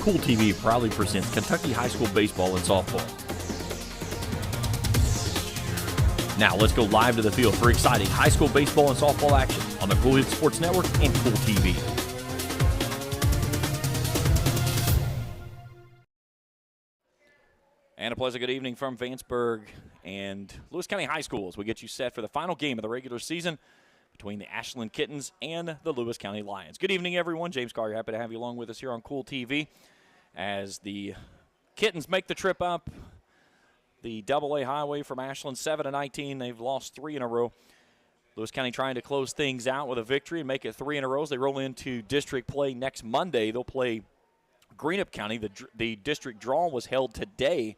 Cool TV proudly presents Kentucky High School Baseball and Softball. Now let's go live to the field for exciting high school baseball and softball action on the Cool Hit Sports Network and Cool TV. And a pleasant good evening from Vanceburg and Lewis County High School as we get you set for the final game of the regular season between the Ashland Kittens and the Lewis County Lions. Good evening, everyone. James Carr, happy to have you along with us here on Cool TV as the Kittens make the trip up the AA highway from Ashland, 7-19. They've lost 3 in a row. Lewis County trying to close things out with a victory and make it 3 in a row as they roll into district play next Monday. They'll play Greenup County. The district draw was held today.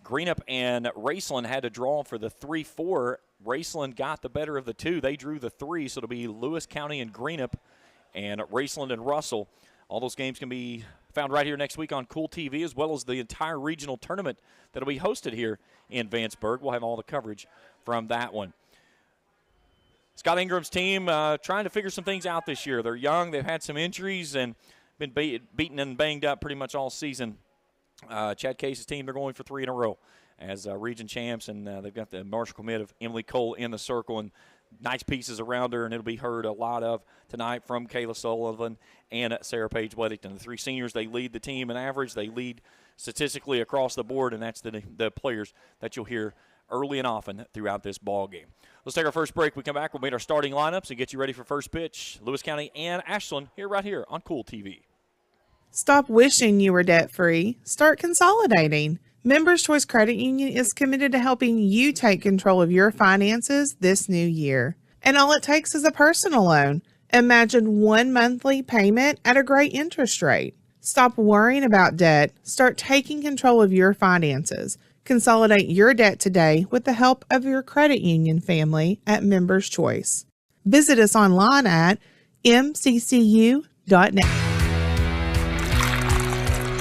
Greenup and Raceland had to draw for the 3-4. Raceland got the better of the 2. They drew the 3, so it'll be Lewis County and Greenup and Raceland and Russell. All those games can be found right here next week on Cool TV, as well as the entire regional tournament that will be hosted here in Vanceburg. We'll have all the coverage from that one. Scott Ingram's team trying to figure some things out this year. They're young. They've had some injuries and been beaten and banged up pretty much all season. Chad Case's team, they're going for 3 in a row as region champs, and they've got the marshal commit of Emily Cole in the circle and nice pieces around her, and it'll be heard a lot of tonight from Kayla Sullivan and Sarah Page Weddington. The 3 seniors, they lead the team in average. They lead statistically across the board, and that's the players that you'll hear early and often throughout this ball game. Let's take our first break. We come back, we'll meet our starting lineups and get you ready for first pitch. Lewis County and Ashland right here on Cool TV. Stop wishing you were debt-free. Start consolidating. Members Choice Credit Union is committed to helping you take control of your finances this new year. And all it takes is a personal loan. Imagine one monthly payment at a great interest rate. Stop worrying about debt. Start taking control of your finances. Consolidate your debt today with the help of your credit union family at Members Choice. Visit us online at mccu.net.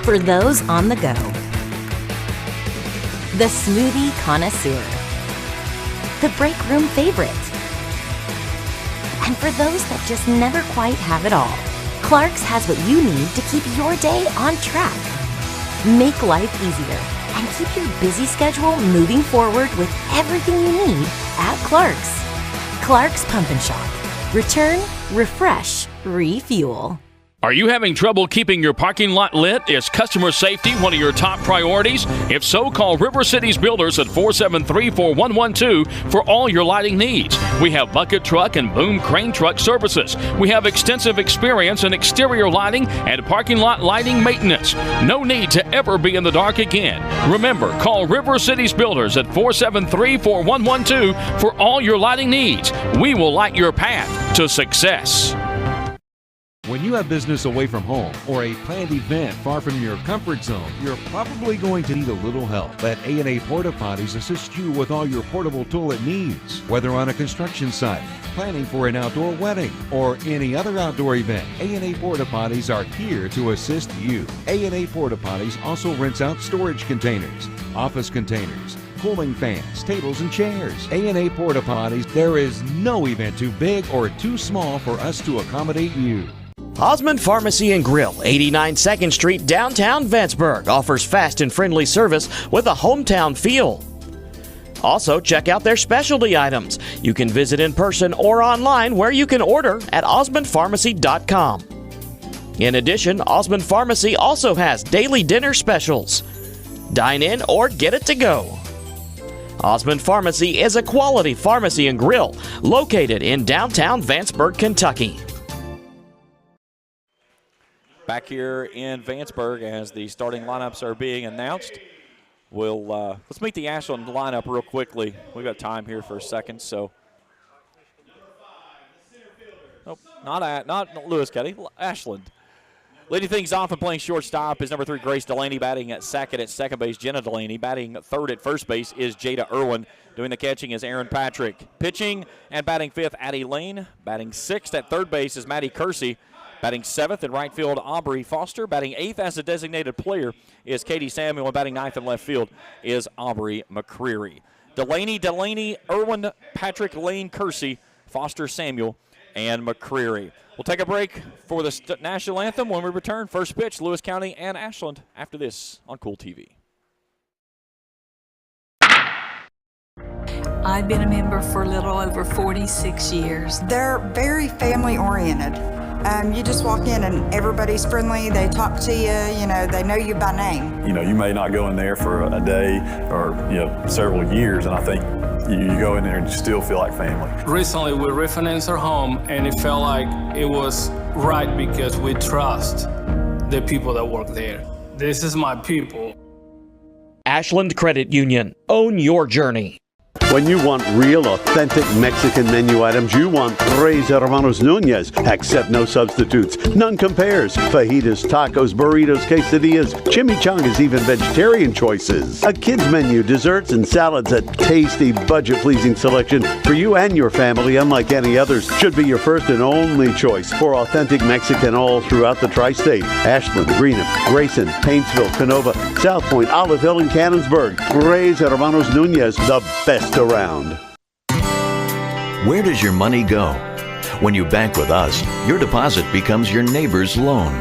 For those on the go, the smoothie connoisseur, the break room favorite, and for those that just never quite have it all, Clark's has what you need to keep your day on track. Make life easier and keep your busy schedule moving forward with everything you need at Clark's. Clark's Pump and Shop. Return, refresh, refuel. Are you having trouble keeping your parking lot lit? Is customer safety one of your top priorities? If so, call River Cities Builders at 473-4112 for all your lighting needs. We have bucket truck and boom crane truck services. We have extensive experience in exterior lighting and parking lot lighting maintenance. No need to ever be in the dark again. Remember, call River Cities Builders at 473-4112 for all your lighting needs. We will light your path to success. When you have business away from home or a planned event far from your comfort zone, you're probably going to need a little help. Let A&A Porta Potties assist you with all your portable toilet needs. Whether on a construction site, planning for an outdoor wedding, or any other outdoor event, A&A Porta Potties are here to assist you. A&A Porta Potties also rents out storage containers, office containers, cooling fans, tables, and chairs. A&A Porta Potties, there is no event too big or too small for us to accommodate you. Osmond Pharmacy and Grill, 89 2nd Street, downtown Vanceburg, offers fast and friendly service with a hometown feel. Also, check out their specialty items. You can visit in person or online, where you can order at osmondpharmacy.com. In addition, Osmond Pharmacy also has daily dinner specials. Dine in or get it to go. Osmond Pharmacy is a quality pharmacy and grill located in downtown Vanceburg, Kentucky. Back here in Vanceburg as the starting lineups are being announced. Let's meet the Ashland lineup real quickly. We've got time here for a second, so. Nope, not Lewis County, Ashland. Leading things off and playing shortstop is number 3, Grace Delaney, batting at second. At second base, Jenna Delaney. Batting third at first base is Jada Irwin. Doing the catching is Aaron Patrick. Pitching and batting fifth, Addie Lane. Batting sixth at third base is Maddie Kersey. Batting seventh in right field, Aubrey Foster. Batting eighth as a designated player is Katie Samuel. And batting ninth in left field is Aubrey McCreary. Delaney, Irwin, Patrick, Lane, Kersey, Foster, Samuel, and McCreary. We'll take a break for the national anthem. When we return, first pitch, Lewis County and Ashland after this on Cool TV. I've been a member for a little over 46 years. They're very family oriented. You just walk in and everybody's friendly. They talk to you, they know you by name. You may not go in there for a day or, several years, and I think you go in there and you still feel like family. Recently, we refinanced our home, and it felt like it was right because we trust the people that work there. This is my people. Ashland Credit Union. Own your journey. When you want real, authentic Mexican menu items, you want Reyes Hermanos Nunez. Accept no substitutes. None compares. Fajitas, tacos, burritos, quesadillas, chimichangas, even vegetarian choices. A kid's menu, desserts and salads, a tasty, budget-pleasing selection for you and your family, unlike any others. Should be your first and only choice for authentic Mexican all throughout the tri-state. Ashland, Greenup, Grayson, Paintsville, Canova, South Point, Olive Hill, and Cannonsburg. Reyes Hermanos Nunez, the best around. Where does your money go? When you bank with us, your deposit becomes your neighbor's loan.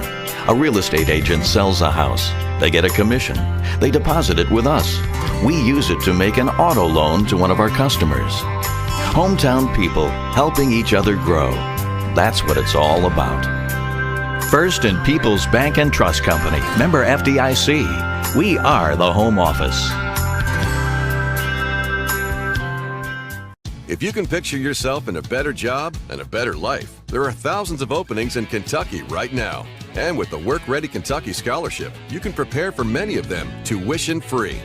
A real estate agent sells a house. They get a commission. They deposit it with us. We use it to make an auto loan to one of our customers. Hometown people helping each other grow. That's what it's all about. First and People's Bank and Trust Company. Member FDIC. We are the home office. If you can picture yourself in a better job and a better life, there are thousands of openings in Kentucky right now. And with the Work Ready Kentucky Scholarship, you can prepare for many of them tuition free.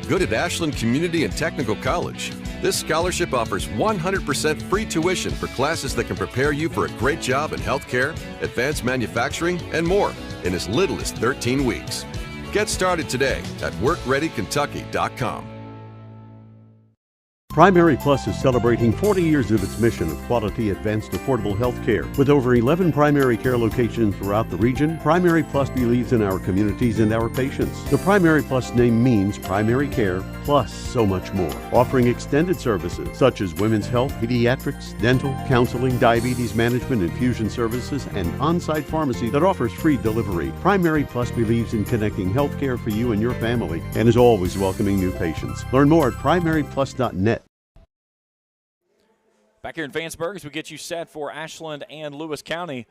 Good at Ashland Community and Technical College. This scholarship offers 100% free tuition for classes that can prepare you for a great job in healthcare, advanced manufacturing, and more in as little as 13 weeks. Get started today at workreadykentucky.com. Primary Plus is celebrating 40 years of its mission of quality, advanced, affordable health care. With over 11 primary care locations throughout the region, Primary Plus believes in our communities and our patients. The Primary Plus name means primary care plus so much more, offering extended services such as women's health, pediatrics, dental, counseling, diabetes management, infusion services, and on-site pharmacy that offers free delivery. Primary Plus believes in connecting health care for you and your family and is always welcoming new patients. Learn more at primaryplus.net. Back here in Vanceburg as we get you set for Ashland and Lewis County.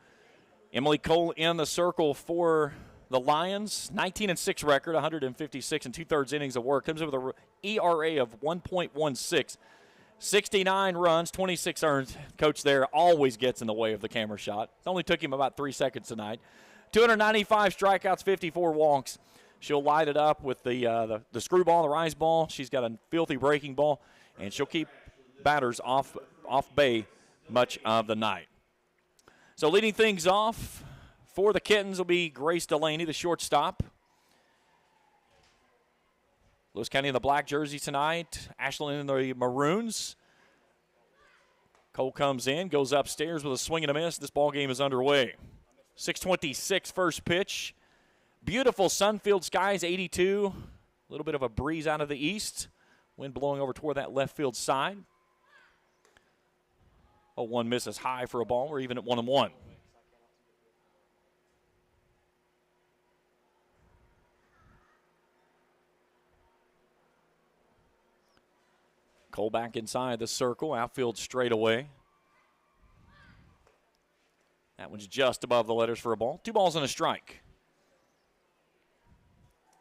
Emily Cole in the circle for the Lions. 19-6 record, 156 and 2/3 innings of work. Comes in with an ERA of 1.16. 69 runs, 26 earned. Coach there always gets in the way of the camera shot. It only took him about 3 seconds tonight. 295 strikeouts, 54 walks. She'll light it up with the screwball, the rise ball. She's got a filthy breaking ball, and she'll keep batters off bay much of the night. So leading things off for the Kittens will be Grace Delaney, the shortstop. Lewis County in the black jersey tonight. Ashland in the maroons. Cole comes in, goes upstairs with a swing and a miss. This ball game is underway. 6:26 first pitch. Beautiful Sunfield skies, 82. A little bit of a breeze out of the east. Wind blowing over toward that left field side. 0-1 misses high for a ball. We're even at 1-1. Cole back inside the circle. Outfield straight away. That one's just above the letters for a ball. 2 balls and a strike.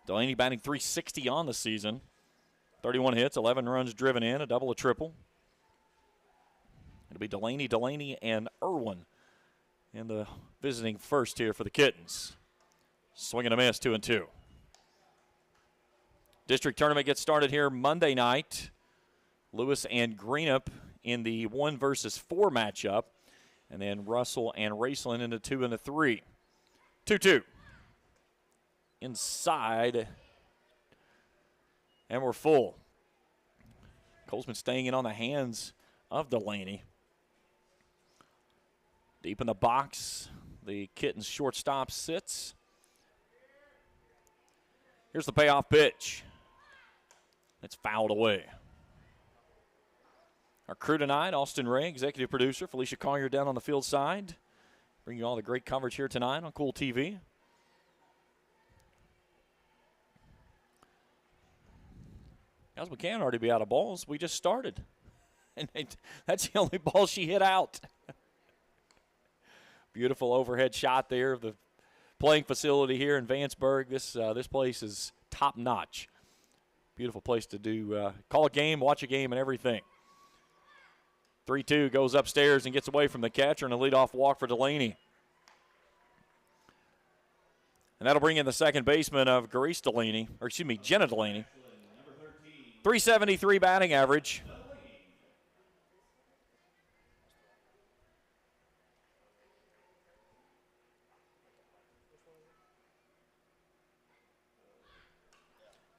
Delaney batting .360 on the season. 31 hits, 11 runs driven in, a double, a triple. It'll be Delaney, and Irwin in the visiting first here for the Kittens. Swing and a miss, 2-2. District tournament gets started here Monday night. Lewis and Greenup in the 1 versus 4 matchup. And then Russell and Raceland in the 2 and the 3. 2-2. Inside. And we're full. Colesman staying in on the hands of Delaney. Deep in the box, the Kittens shortstop sits. Here's the payoff pitch. It's fouled away. Our crew tonight, Austin Ray, executive producer, Felicia Collier down on the field side. Bring you all the great coverage here tonight on Cool TV. As McCann already be out of balls. We just started. And that's the only ball she hit out. Beautiful overhead shot there of the playing facility here in Vanceburg. This place is top-notch. Beautiful place to do call a game, watch a game, and everything. 3-2 goes upstairs and gets away from the catcher, and a leadoff walk for Delaney. And that'll bring in the second baseman of Jenna Delaney. 373 batting average.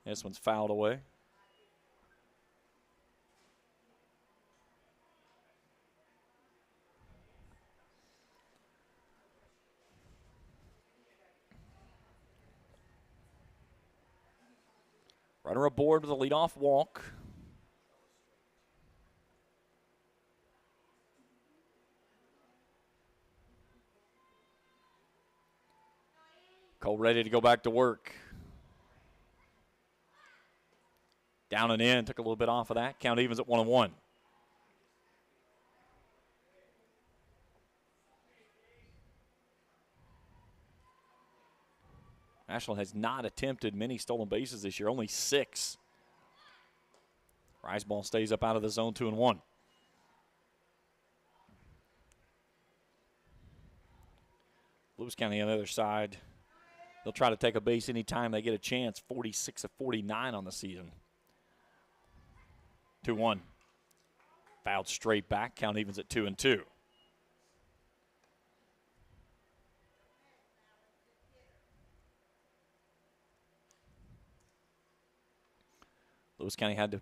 This one's fouled away. Runner aboard with a leadoff walk. Cole ready to go back to work. Down and in, took a little bit off of that. Count evens at 1-1. Ashland has not attempted many stolen bases this year, only 6. Rise ball stays up out of the zone, 2-1. Lewis County on the other side, they'll try to take a base anytime they get a chance. 46 of 49 on the season. 2-1. Fouled straight back. Count evens at 2-2. Lewis County had to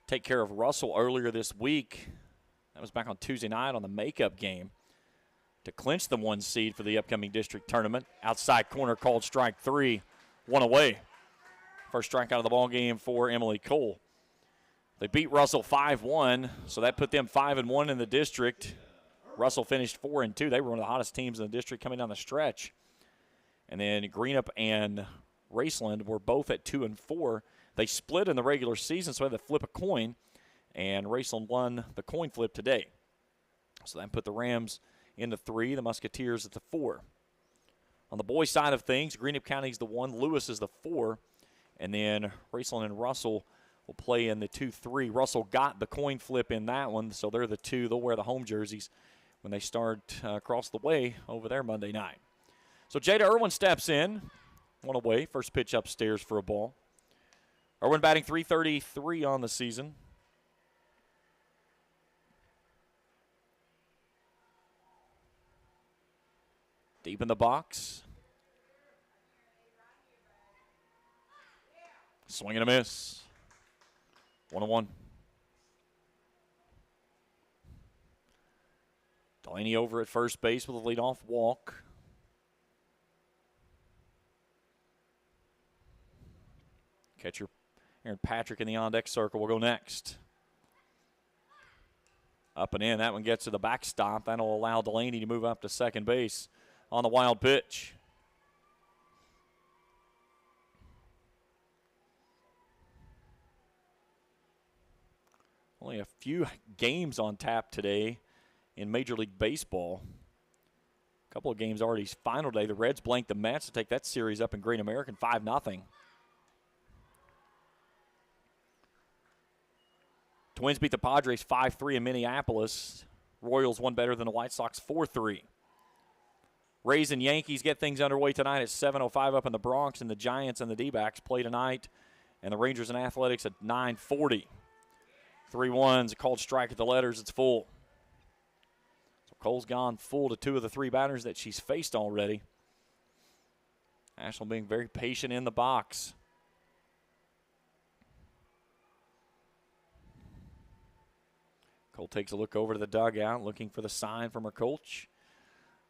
take care of Russell earlier this week. That was back on Tuesday night on the makeup game to clinch the 1 seed for the upcoming district tournament. Outside corner called strike 3, 1 away. First strikeout of the ball game for Emily Cole. They beat Russell 5-1, so that put them 5-1 in the district. Russell finished 4-2. They were one of the hottest teams in the district coming down the stretch. And then Greenup and Raceland were both at 2-4. They split in the regular season, so they had to flip a coin, and Raceland won the coin flip today. So that put the Rams into 3, the Musketeers at the 4. On the boys' side of things, Greenup County's the 1, Lewis is the 4, and then Raceland and Russell will play in the 2-3. Russell got the coin flip in that one, so they're the 2. They'll wear the home jerseys when they start across the way over there Monday night. So Jada Irwin steps in, 1 away, first pitch upstairs for a ball. Irwin batting .333 on the season. Deep in the box. Swing and a miss. 1-1. Delaney over at first base with a leadoff walk. Catcher Aaron Patrick in the on-deck circle will go next. Up and in. That one gets to the backstop. That'll allow Delaney to move up to second base on the wild pitch. Only a few games on tap today in Major League Baseball. A couple of games already final day. The Reds blanked the Mets to take that series up in Great American 5-0. Twins beat the Padres 5-3 in Minneapolis. Royals won better than the White Sox 4-3. Rays and Yankees get things underway tonight at 7:05 up in the Bronx, and the Giants and the D-backs play tonight, and the Rangers and Athletics at 9:40. 3-1's a called strike at the letters. It's full. So Cole's gone full to 2 of the 3 batters that she's faced already. Ashland being very patient in the box. Cole takes a look over to the dugout, looking for the sign from her coach.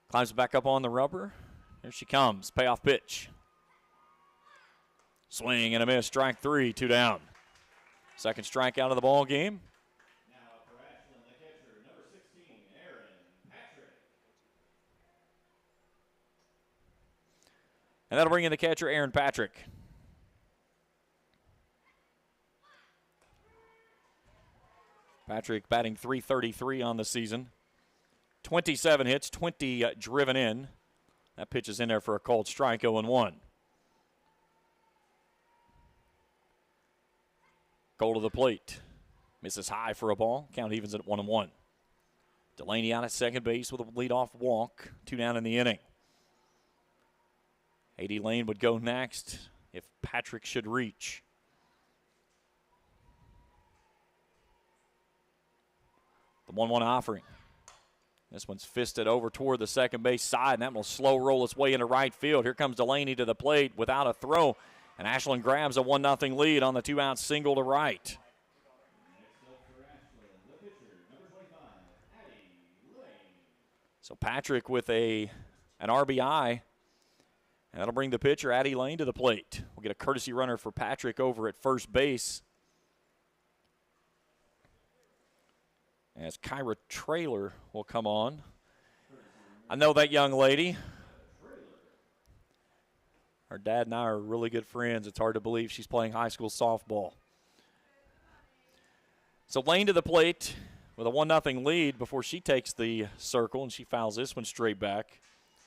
Climbs back up on the rubber. Here she comes. Payoff pitch. Swing and a miss. Strike 3, 2 down. Second strikeout of the ball game. And that'll bring in the catcher, Aaron Patrick. Patrick batting .333 on the season. 27 hits, 20 driven in. That pitch is in there for a called strike, 0-1. Cole to the plate. Misses high for a ball. Count evens at 1-1. Delaney out at second base with a leadoff walk. 2 down in the inning. A.D. Lane would go next if Patrick should reach. The 1-1 offering. This one's fisted over toward the second base side, and that will slow roll its way into right field. Here comes Delaney to the plate without a throw, and Ashland grabs a 1-0 lead on the 2-out single to right. So Patrick with an RBI, and that'll bring the pitcher, Addie Lane, to the plate. We'll get a courtesy runner for Patrick over at first base. As Kyra Traylor will come on. I know that young lady. Her dad and I are really good friends. It's hard to believe she's playing high school softball. So Lane to the plate with a 1-0 lead before she takes the circle, and she fouls this one straight back.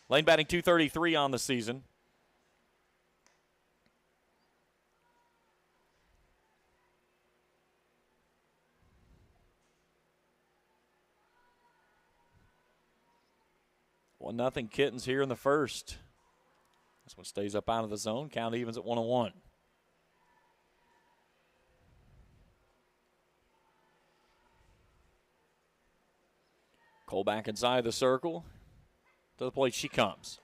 Lane batting .233 on the season. One nothing Kittens here in the first. This one stays up out of the zone. Count evens at 1-1. Cole back inside the circle. To the plate she comes.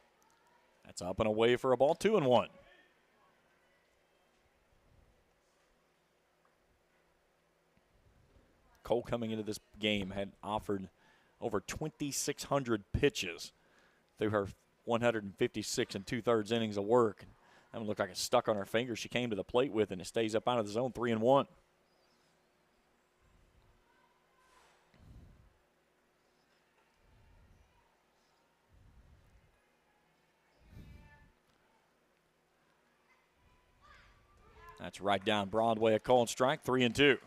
That's up and away for a ball. 2-1. Cole coming into this game had offered over 2,600 pitches through her 156 2/3 innings of work. That one looked like it stuck on her finger. She came to the plate with, and it stays up out of the zone. 3-1. That's right down Broadway, a called strike. 3-2.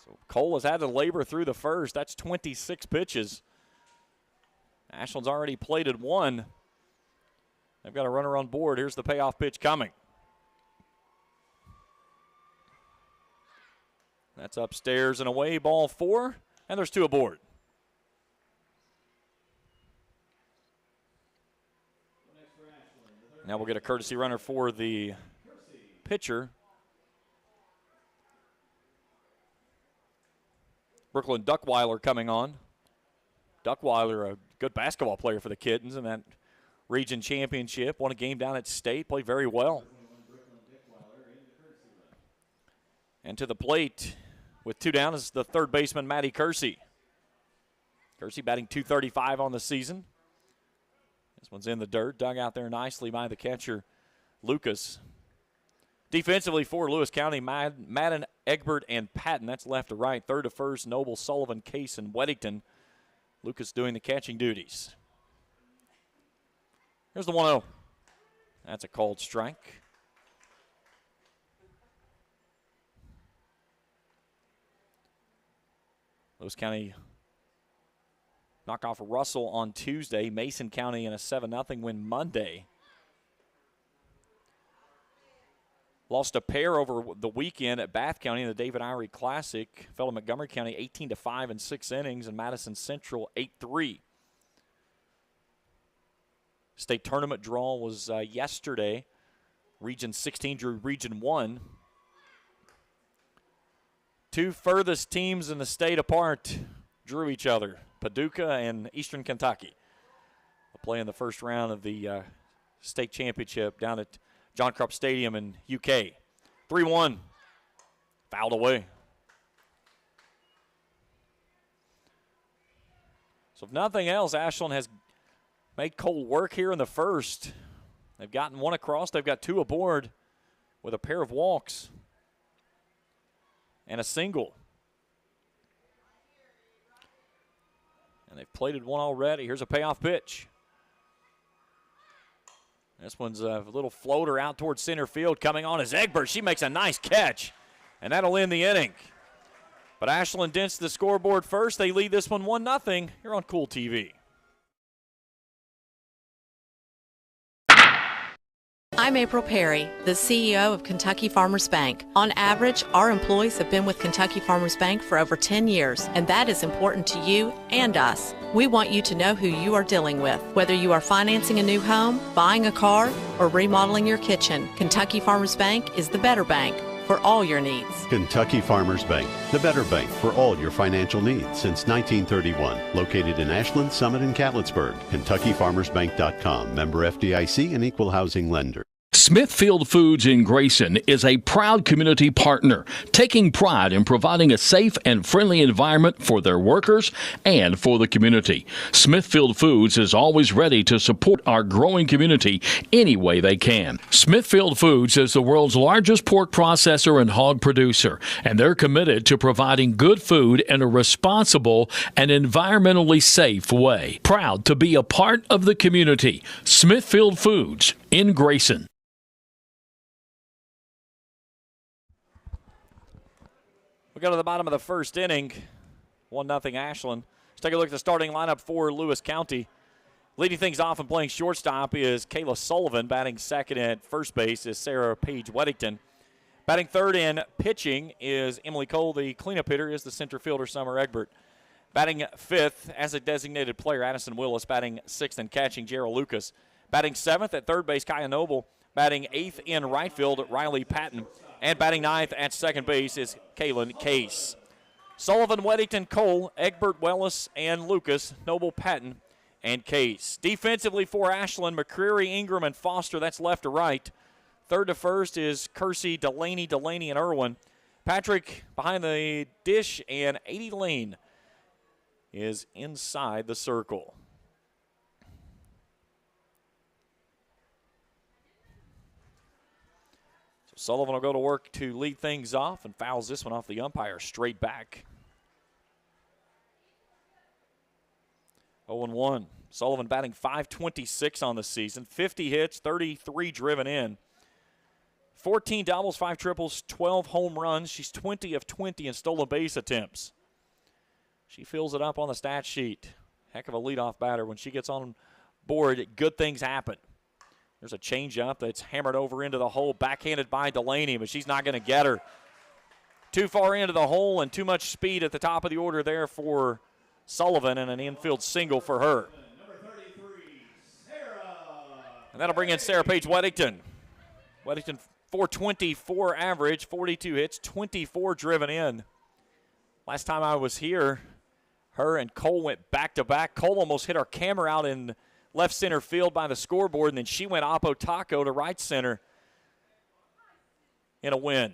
So Cole has had to labor through the first. That's 26 pitches. Ashland's already plated one. They've got a runner on board. Here's the payoff pitch coming. That's upstairs and away, ball 4, and there's 2 aboard. Now we'll get a courtesy runner for the pitcher. Brooklyn Duckweiler coming on. Duckweiler, a good basketball player for the Kittens in that region championship. Won a game down at state, played very well. And to the plate with 2 down is the third baseman, Maddie Kersey. Kersey batting .235 on the season. This one's in the dirt, dug out there nicely by the catcher, Lucas. Defensively for Lewis County, Madden, Egbert, and Patton. That's left to right. Third to first, Noble, Sullivan, Case, and Weddington. Lucas doing the catching duties. Here's the 1-0. That's a called strike. Lewis County knocked off Russell on Tuesday. Mason County in a 7-0 win Monday. Lost a pair over the weekend at Bath County in the David Irie Classic. Fell to Montgomery County 18-5 in 6 innings, and Madison Central 8-3. State tournament draw was yesterday. Region 16 drew Region 1. 2 furthest teams in the state apart drew each other, Paducah and Eastern Kentucky. They'll play in the first round of the state championship down at John Krupp Stadium in UK. 3-1. Fouled away. So if nothing else, Ashland has made Cole work here in the first. They've gotten 1 across. They've got 2 aboard with a pair of walks and a single. And they've plated 1 already. Here's a payoff pitch. This one's a little floater out towards center field. Coming on is Egbert. She makes a nice catch, and that'll end the inning. But Ashland dents the scoreboard first. They lead this one 1-0 here on Cool TV. I'm April Perry, the CEO of Kentucky Farmers Bank. On average, our employees have been with Kentucky Farmers Bank for over 10 years, and that is important to you and us. We want you to know who you are dealing with. Whether you are financing a new home, buying a car, or remodeling your kitchen, Kentucky Farmers Bank is the better bank for all your needs. Kentucky Farmers Bank, the better bank for all your financial needs since 1931. Located in Ashland, Summit, and Catlettsburg. KentuckyFarmersBank.com. Member FDIC and Equal Housing Lender. Smithfield Foods in Grayson is a proud community partner, taking pride in providing a safe and friendly environment for their workers and for the community. Smithfield Foods is always ready to support our growing community any way they can. Smithfield Foods is the world's largest pork processor and hog producer, and they're committed to providing good food in a responsible and environmentally safe way. Proud to be a part of the community. Smithfield Foods in Grayson. We go to the bottom of the first inning, 1-0 Ashland. Let's take a look at the starting lineup for Lewis County. Leading things off and playing shortstop is Kayla Sullivan. Batting second at first base is Sarah Paige Weddington. Batting third and pitching is Emily Cole. The cleanup hitter is the center fielder, Summer Egbert. Batting fifth as a designated player, Addison Willis. Batting sixth and catching, Gerald Lucas. Batting seventh at third base, Kaya Noble. Batting eighth in right field, Riley Patton. And batting ninth at second base is Kaylin Case. Sullivan, Weddington, Cole, Egbert, Wellis, and Lucas, Noble, Patton, and Case. Defensively for Ashland, McCreary, Ingram, and Foster. That's left to right. Third to first is Kersey, Delaney, and Irwin. Patrick behind the dish, and 80 Lane is inside the circle. Sullivan will go to work to lead things off and fouls this one off the umpire straight back. 0-1. Sullivan batting .526 on the season. 50 hits, 33 driven in. 14 doubles, 5 triples, 12 home runs. She's 20 of 20 in stolen base attempts. She fills it up on the stat sheet. Heck of a leadoff batter. When she gets on board, good things happen. There's a changeup that's hammered over into the hole, backhanded by Delaney, but she's not going to get her. Too far into the hole and too much speed at the top of the order there for Sullivan, and an infield single for her. And that'll bring in Sarah Paige Weddington. Weddington, .424 average, 42 hits, 24 driven in. Last time I was here, her and Cole went back-to-back. Cole almost hit our camera out in left center field by the scoreboard, and then she went oppo taco to right center in a win.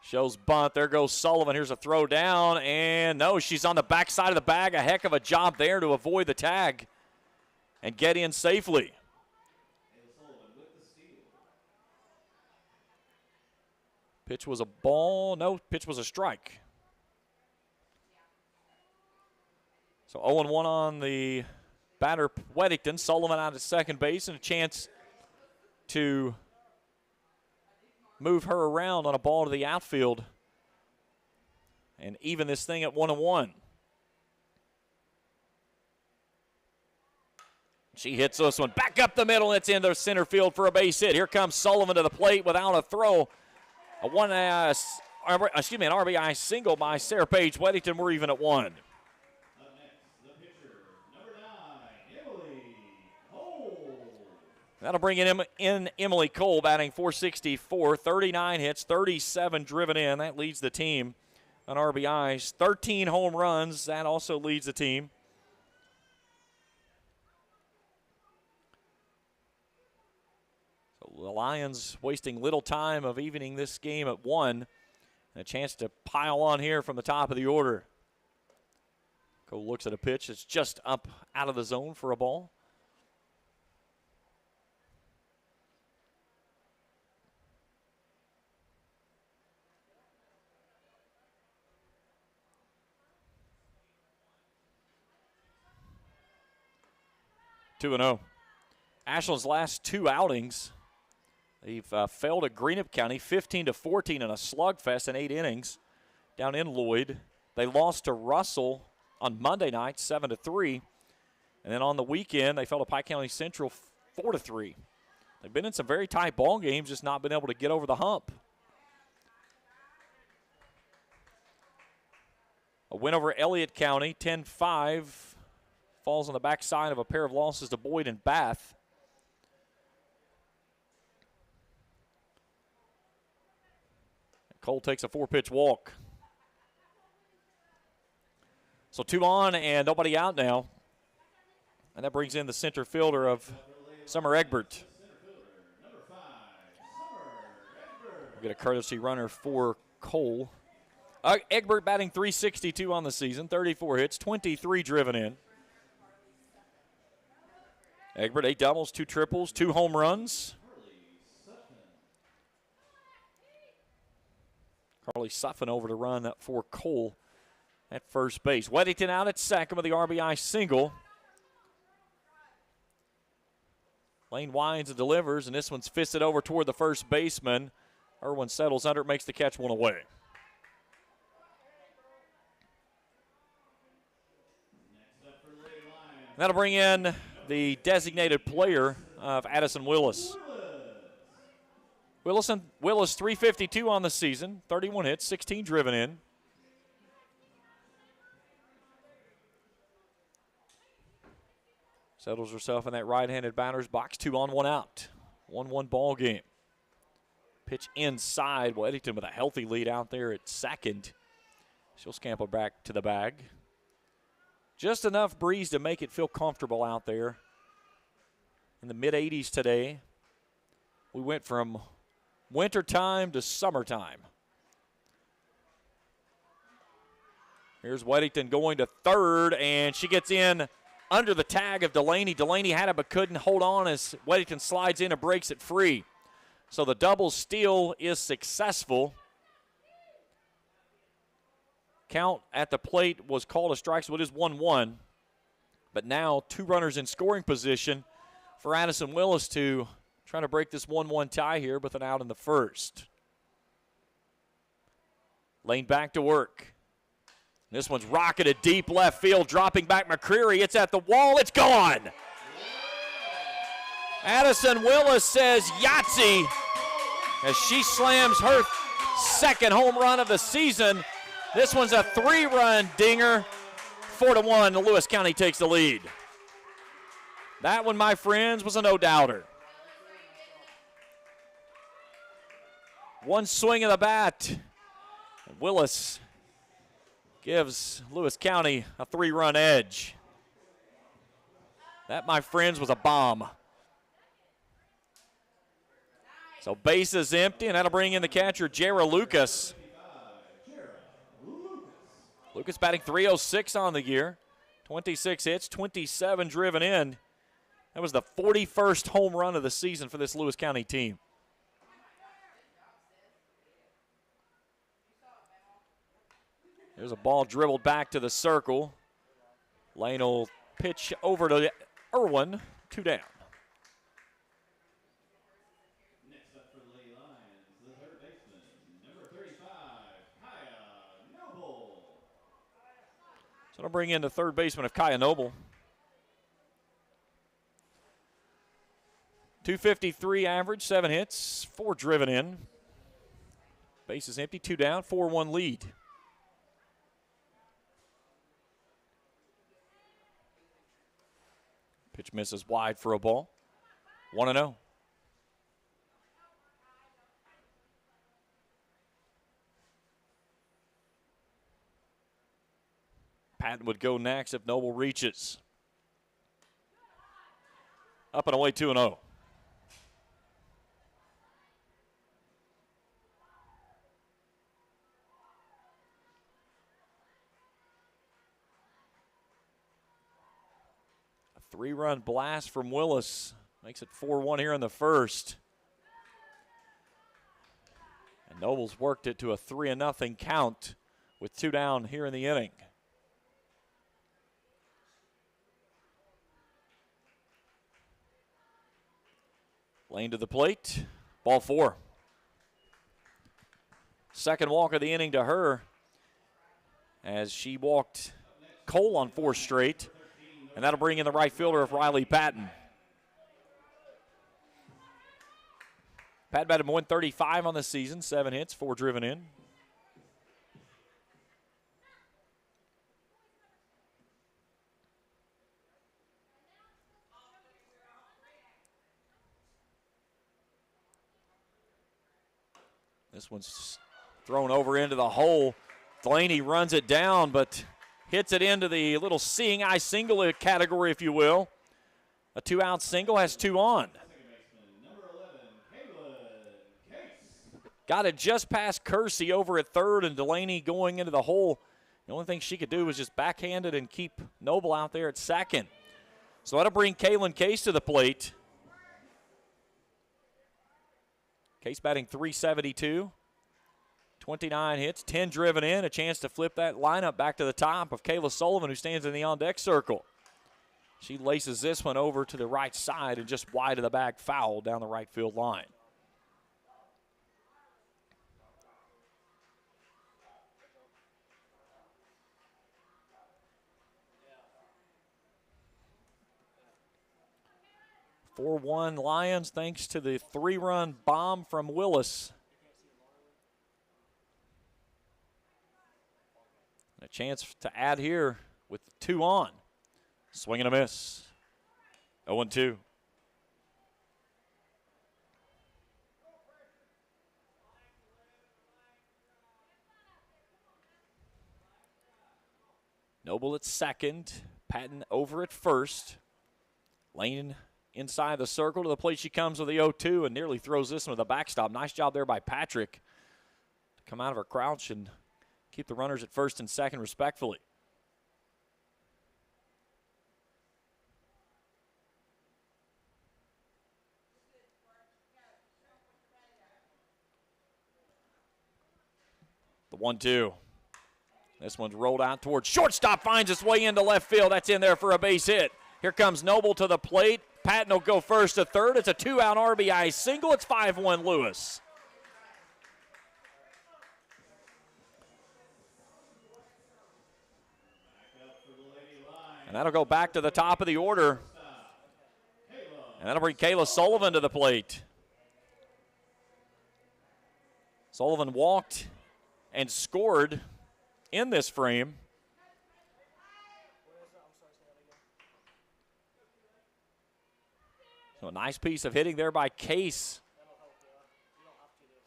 Shows bunt. There goes Sullivan. Here's a throw down, and no, she's on the backside of the bag. A heck of a job there to avoid the tag and get in safely. Pitch was a ball. No, pitch was a strike. So 0-1 on the batter, Weddington. Sullivan out at second base, and a chance to move her around on a ball to the outfield and even this thing at 1-1. She hits this one back up the middle. It's into center field for a base hit. Here comes Sullivan to the plate without a throw. An RBI single by Sarah Paige Weddington. We're even at 1. That'll bring in Emily Cole, batting .464, 39 hits, 37 driven in. That leads the team on RBIs. 13 home runs. That also leads the team. So the Lions wasting little time of evening this game at 1. And a chance to pile on here from the top of the order. Cole looks at a pitch that's just up out of the zone for a ball. Two 2-0. Ashland's last 2 outings, they've failed at Greenup County 15-14 in a slugfest in 8 innings down in Lloyd. They lost to Russell on Monday night 7-3. And then on the weekend, they fell to Pike County Central 4-3. They've been in some very tight ball games, just not been able to get over the hump. A win over Elliott County, 10-5, falls on the backside of a pair of losses to Boyd and Bath. Cole takes a 4-pitch walk. So 2 on and nobody out now. And that brings in the center fielder of Summer Egbert. We'll get a courtesy runner for Cole. Egbert batting .362 on the season, 34 hits, 23 driven in. Egbert, 8 doubles, 2 triples, 2 home runs. Carly Suffin over to run for Cole at first base. Weddington out at second with the RBI single. Lane winds and delivers, and this one's fisted over toward the first baseman. Irwin settles under it, makes the catch, 1 away. That'll bring in the designated player of Addison Willis. Willis .352 on the season, 31 hits, 16 driven in. Settles herself in that right-handed batter's box, 2 on, 1 out. 1-1 ball game. Pitch inside. Weddington with a healthy lead out there at second. She'll scamper back to the bag. Just enough breeze to make it feel comfortable out there. In the mid-80s today. We went from wintertime to summertime. Here's Weddington going to third, and she gets in under the tag of Delaney. Delaney had it but couldn't hold on as Weddington slides in and breaks it free. So the double steal is successful. Count at the plate was called a strike, so it is 1-1. But now 2 runners in scoring position for Addison Willis to try to break this 1-1 tie here with an out in the first. Lane back to work. This one's rocketed deep left field, dropping back McCreary. It's at the wall. It's gone. Addison Willis says Yahtzee as she slams her second home run of the season. This one's a 3-run dinger. 4-1, Lewis County takes the lead. That one, my friends, was a no-doubter. One swing of the bat. And Willis gives Lewis County a 3-run edge. That, my friends, was a bomb. So base is empty, and that'll bring in the catcher, Jara Lucas. Lucas batting .306 on the year. 26 hits, 27 driven in. That was the 41st home run of the season for this Lewis County team. There's a ball dribbled back to the circle. Lane will pitch over to Irwin, 2 down. Next up for the Lady Lions, the third baseman, number 35, Kaya Noble. So I'll bring in the third baseman of Kaya Noble. .253 average, 7 hits, 4 driven in. Base is empty, 2 down, 4-1 lead. Pitch misses wide for a ball. 1-0. Patton would go next if Noble reaches. Up and away, 2-0. A 3-run blast from Willis makes it 4-1 here in the first. And Noble's worked it to a 3-0 count with 2 down here in the inning. Lane to the plate. Ball 4. Second walk of the inning to her as she walked Cole on 4 straight. And that'll bring in the right fielder of Riley Patton. Patton batted .135 on the season, 7 hits, 4 driven in. This one's thrown over into the hole. Delaney runs it down, but hits it into the little seeing eye single category, if you will. A 2-out single has 2 on. Got it just past Kersey over at third, and Delaney going into the hole. The only thing she could do was just backhand it and keep Noble out there at second. So that'll bring Kaylin Case to the plate. Case batting .372. 29 hits, 10 driven in. A chance to flip that lineup back to the top of Kayla Sullivan, who stands in the on-deck circle. She laces this one over to the right side and just wide of the bag foul down the right field line. Yeah. 4-1 Lions thanks to the 3-run bomb from Willis. A chance to add here with 2 on. Swing and a miss. 0-2. Noble at second. Patton over at first. Lane inside the circle. To the plate she comes with the 0-2 and nearly throws this one with a backstop. Nice job there by Patrick to come out of her crouch and keep the runners at first and second respectfully. The 1-2. This one's rolled out towards shortstop, finds its way into left field. That's in there for a base hit. Here comes Noble to the plate. Patton will go first to third. It's a 2-out RBI single. It's 5-1 Lewis. And that'll go back to the top of the order. And that'll bring Kayla Sullivan to the plate. Sullivan walked and scored in this frame. So a nice piece of hitting there by Case.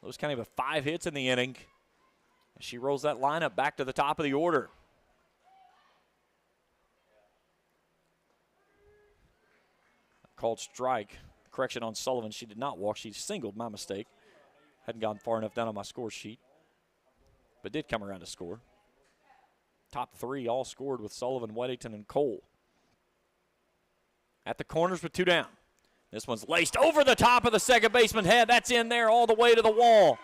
Lewis County with 5 hits in the inning. She rolls that lineup back to the top of the order. Called strike. Correction on Sullivan. She did not walk. She singled. My mistake. Hadn't gone far enough down on my score sheet. But did come around to score. Top 3 all scored with Sullivan, Weddington, and Cole. At the corners with 2 down. This one's laced over the top of the second baseman head. That's in there all the way to the wall.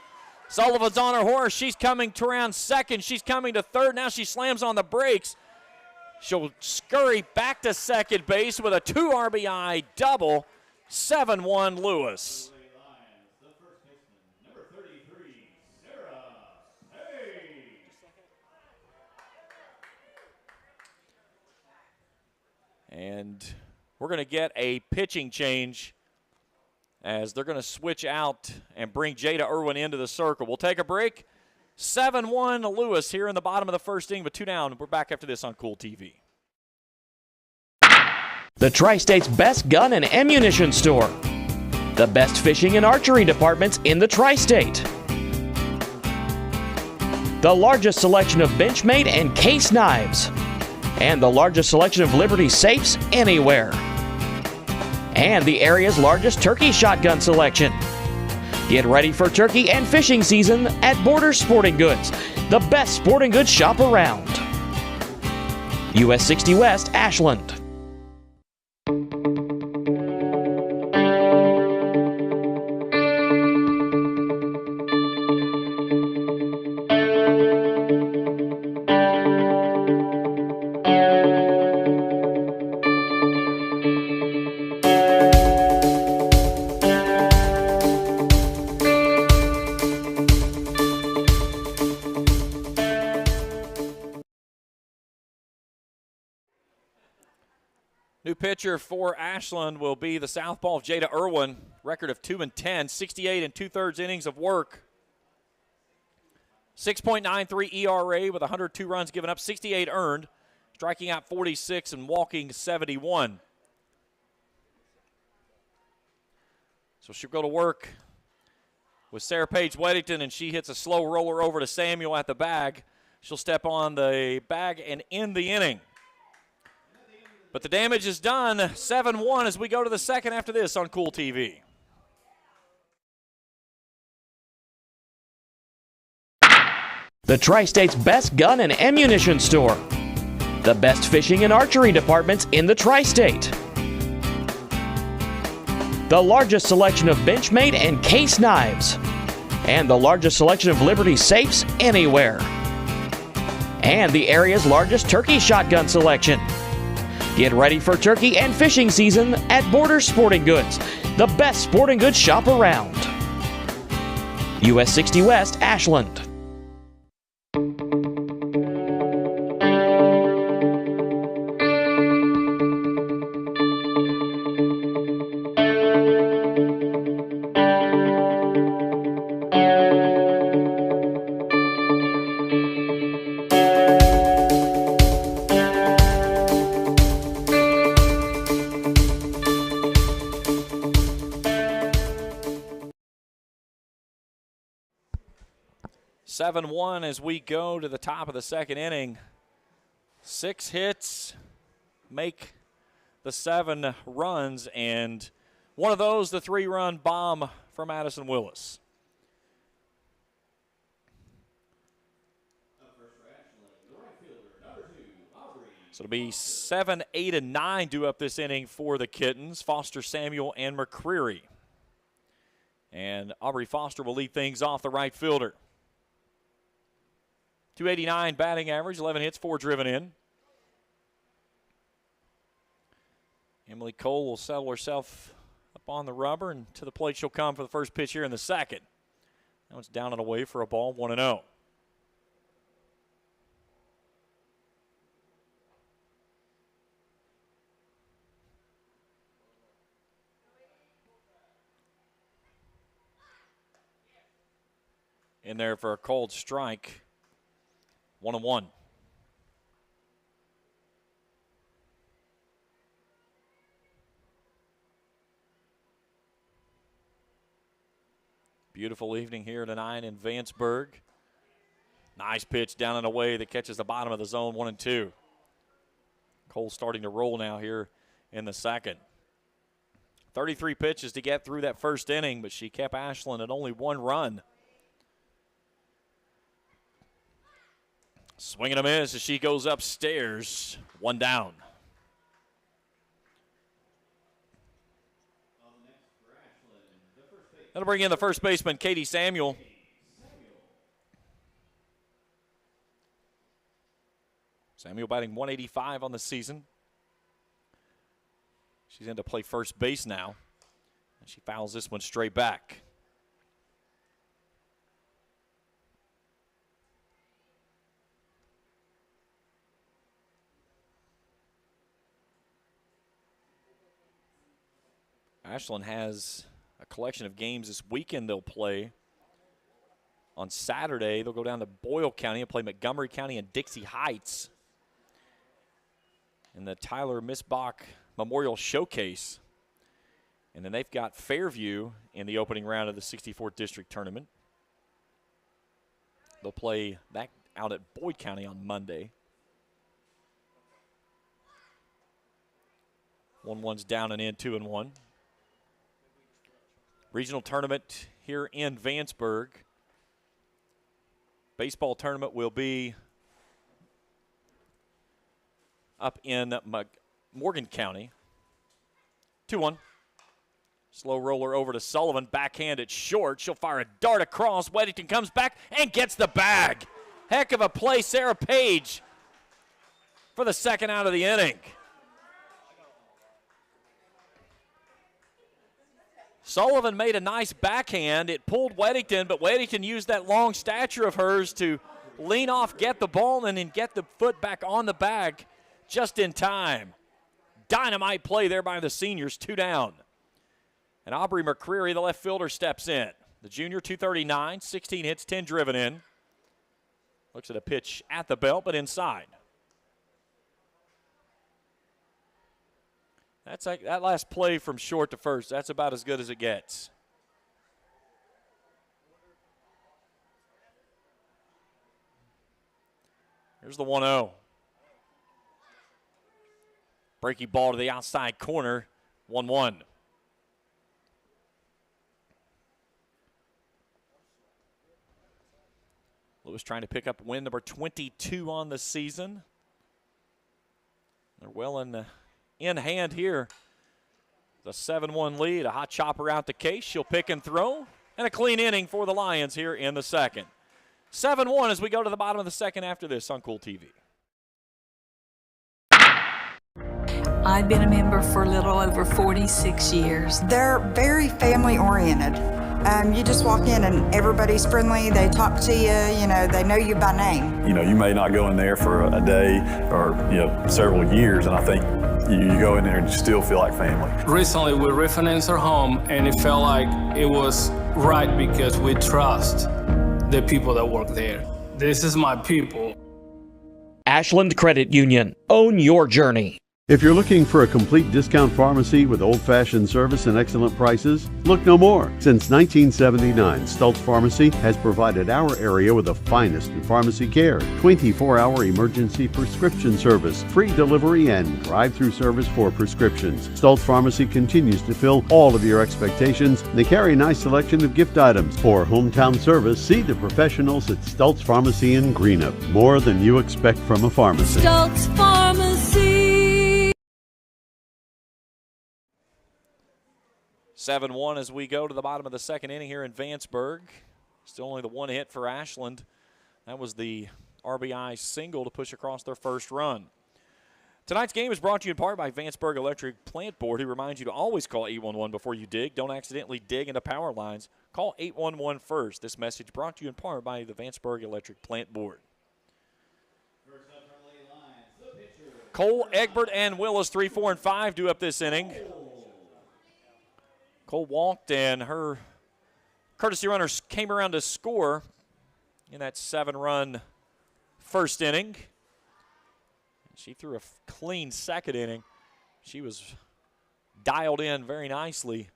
Sullivan's on her horse. She's coming to around second. She's coming to third. Now she slams on the brakes. She'll scurry back to second base with a 2 RBI double. 7-1 Lewis. And we're going to get a pitching change as they're going to switch out and bring Jada Irwin into the circle. We'll take a break. 7-1 Lewis here in the bottom of the first inning, but 2 down. We're back after this on Cool TV. The Tri-State's best gun and ammunition store. The best fishing and archery departments in the Tri-State. The largest selection of Benchmade and case knives. And the largest selection of Liberty safes anywhere. And the area's largest turkey shotgun selection. Get ready for turkey and fishing season at Borders Sporting Goods, the best sporting goods shop around. US 60 West, Ashland. pitcher for Ashland will be the southpaw of Jada Irwin. Record of 2-10, 68 2/3 innings of work. 6.93 ERA with 102 runs given up, 68 earned, striking out 46 and walking 71. So she'll go to work with Sarah Paige Weddington, and she hits a slow roller over to Samuel at the bag. She'll step on the bag and end the inning. But the damage is done, 7-1 as we go to the second after this on Cool TV. The Tri-State's best gun and ammunition store. The best fishing and archery departments in the Tri-State. The largest selection of Benchmade and case knives. And the largest selection of Liberty safes anywhere. And the area's largest turkey shotgun selection. Get ready for turkey and fishing season at Border Sporting Goods, the best sporting goods shop around. US 60 West, Ashland. Seven-1 as we go to the top of the second inning. 6 hits make the 7 runs, and one of those, the 3-run bomb from Addison Willis. So it'll be 7, 8, and 9 due up this inning for the Kittens, Foster, Samuel, and McCreary. And Aubrey Foster will lead things off, the right fielder. 289 batting average, 11 hits, 4 driven in. Emily Cole will settle herself up on the rubber, and to the plate she'll come for the first pitch here in the second. Now it's down and away for a ball, 1-0. In there for a cold strike. 1-1. Beautiful evening here tonight in Vanceburg. Nice pitch down and away that catches the bottom of the zone, 1-2. Cole starting to roll now here in the second. 33 pitches to get through that first inning, but she kept Ashland at only 1 run. Swing and a miss as she goes upstairs. 1 down. That'll bring in the first baseman, Katie Samuel. Samuel batting 185 on the season. She's in to play first base now. And she fouls this one straight back. Ashland has a collection of games this weekend they'll play. On Saturday, they'll go down to Boyle County and play Montgomery County and Dixie Heights in the Tyler Misbach Memorial Showcase. And then they've got Fairview in the opening round of the 64th District Tournament. They'll play that out at Boyd County on Monday. 1-1's down and in, 2-1. Regional tournament here in Vanceburg. Baseball tournament will be up in Morgan County. 2-1. Slow roller over to Sullivan. Backhand at short. She'll fire a dart across. Weddington comes back and gets the bag. Heck of a play, Sarah Page, for the second out of the inning. Sullivan made a nice backhand. It pulled Weddington, but Weddington used that long stature of hers to lean off, get the ball, and then get the foot back on the bag just in time. dynamite play there by the seniors, 2 down. And Aubrey McCreary, the left fielder, steps in. The junior, 239, 16 hits, 10 driven in. Looks at a pitch at the belt, but inside. That's like that last play from short to first. That's about as good as it gets. Here's the 1-0. Breaking ball to the outside corner, 1-1. Lewis trying to pick up win number 22 on the season. They're well in hand here. The 7-1 lead, a hot chopper out the case. She'll pick and throw, and a clean inning for the Lions here in the second. 7-1 as we go to the bottom of the second after this on Cool TV. I've been a member for a little over 46 years. They're very family oriented. You just walk in and everybody's friendly. They talk to you, they know you by name. You may not go in there for a day or, several years, and I think you go in there and you still feel like family. Recently, we refinanced our home, and it felt like it was right because we trust the people that work there. This is my people. Ashland Credit Union. Own your journey. If you're looking for a complete discount pharmacy with old-fashioned service and excellent prices, look no more. Since 1979, Stultz Pharmacy has provided our area with the finest in pharmacy care, 24-hour emergency prescription service, free delivery, and drive-through service for prescriptions. Stultz Pharmacy continues to fill all of your expectations. They carry a nice selection of gift items. For hometown service, see the professionals at Stultz Pharmacy in Greenup. More than you expect from a pharmacy. Stultz Pharmacy. 7-1 as we go to the bottom of the second inning here in Vanceburg. Still only the one hit for Ashland. That was the RBI single to push across their first run. Tonight's game is brought to you in part by Vanceburg Electric Plant Board, who reminds you to always call 811 before you dig. Don't accidentally dig into power lines. Call 811 first. This message brought to you in part by the Vanceburg Electric Plant Board. Cole, Egbert, and Willis, 3, 4, and 5 due up this inning. Cole walked, and her courtesy runners came around to score in that 7-run first inning. She threw a clean second inning. She was dialed in very nicely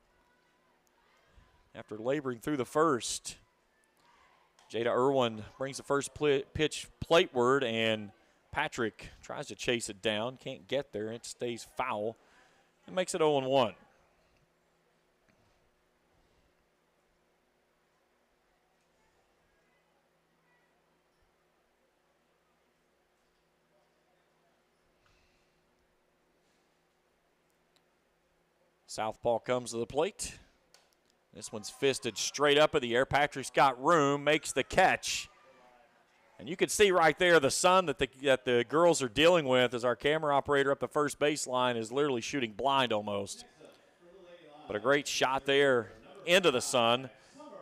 after laboring through the first. Jada Irwin brings the first pitch plateward, and Patrick tries to chase it down. Can't get there. It stays foul. It makes it 0-1. Southpaw comes to the plate. This one's fisted straight up in the air. Patrick's got room, makes the catch. And you can see right there the sun that the girls are dealing with as our camera operator up the first baseline is literally shooting blind almost. But a great shot there into the sun,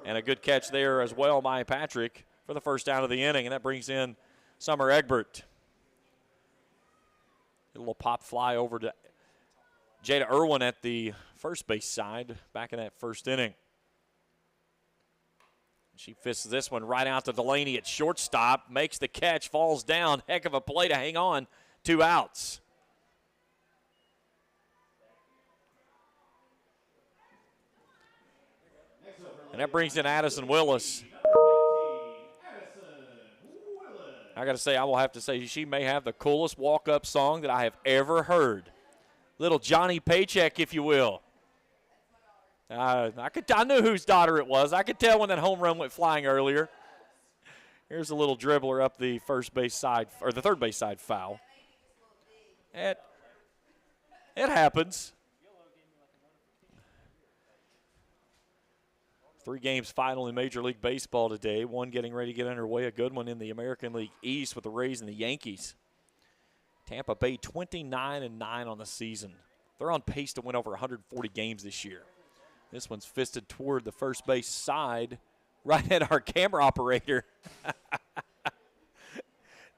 and a good catch there as well by Patrick for the first out of the inning, and that brings in Summer Egbert. A little pop fly over to Jada Irwin at the first base side back in that first inning. She fists this one right out to Delaney at shortstop, makes the catch, falls down. Heck of a play to hang on. 2 outs. And that brings in Addison Willis. I got to say, I will have to say, she may have the coolest walk-up song that I have ever heard. Little Johnny Paycheck, if you will. I knew whose daughter it was. I could tell when that home run went flying earlier. Here's a little dribbler up the first base side, or the third base side foul. It happens. 3 games final in Major League Baseball today. One getting ready to get underway. A good one in the American League East with the Rays and the Yankees. Tampa Bay 29-9 on the season. They're on pace to win over 140 games this year. This one's fisted toward the first base side, right at our camera operator.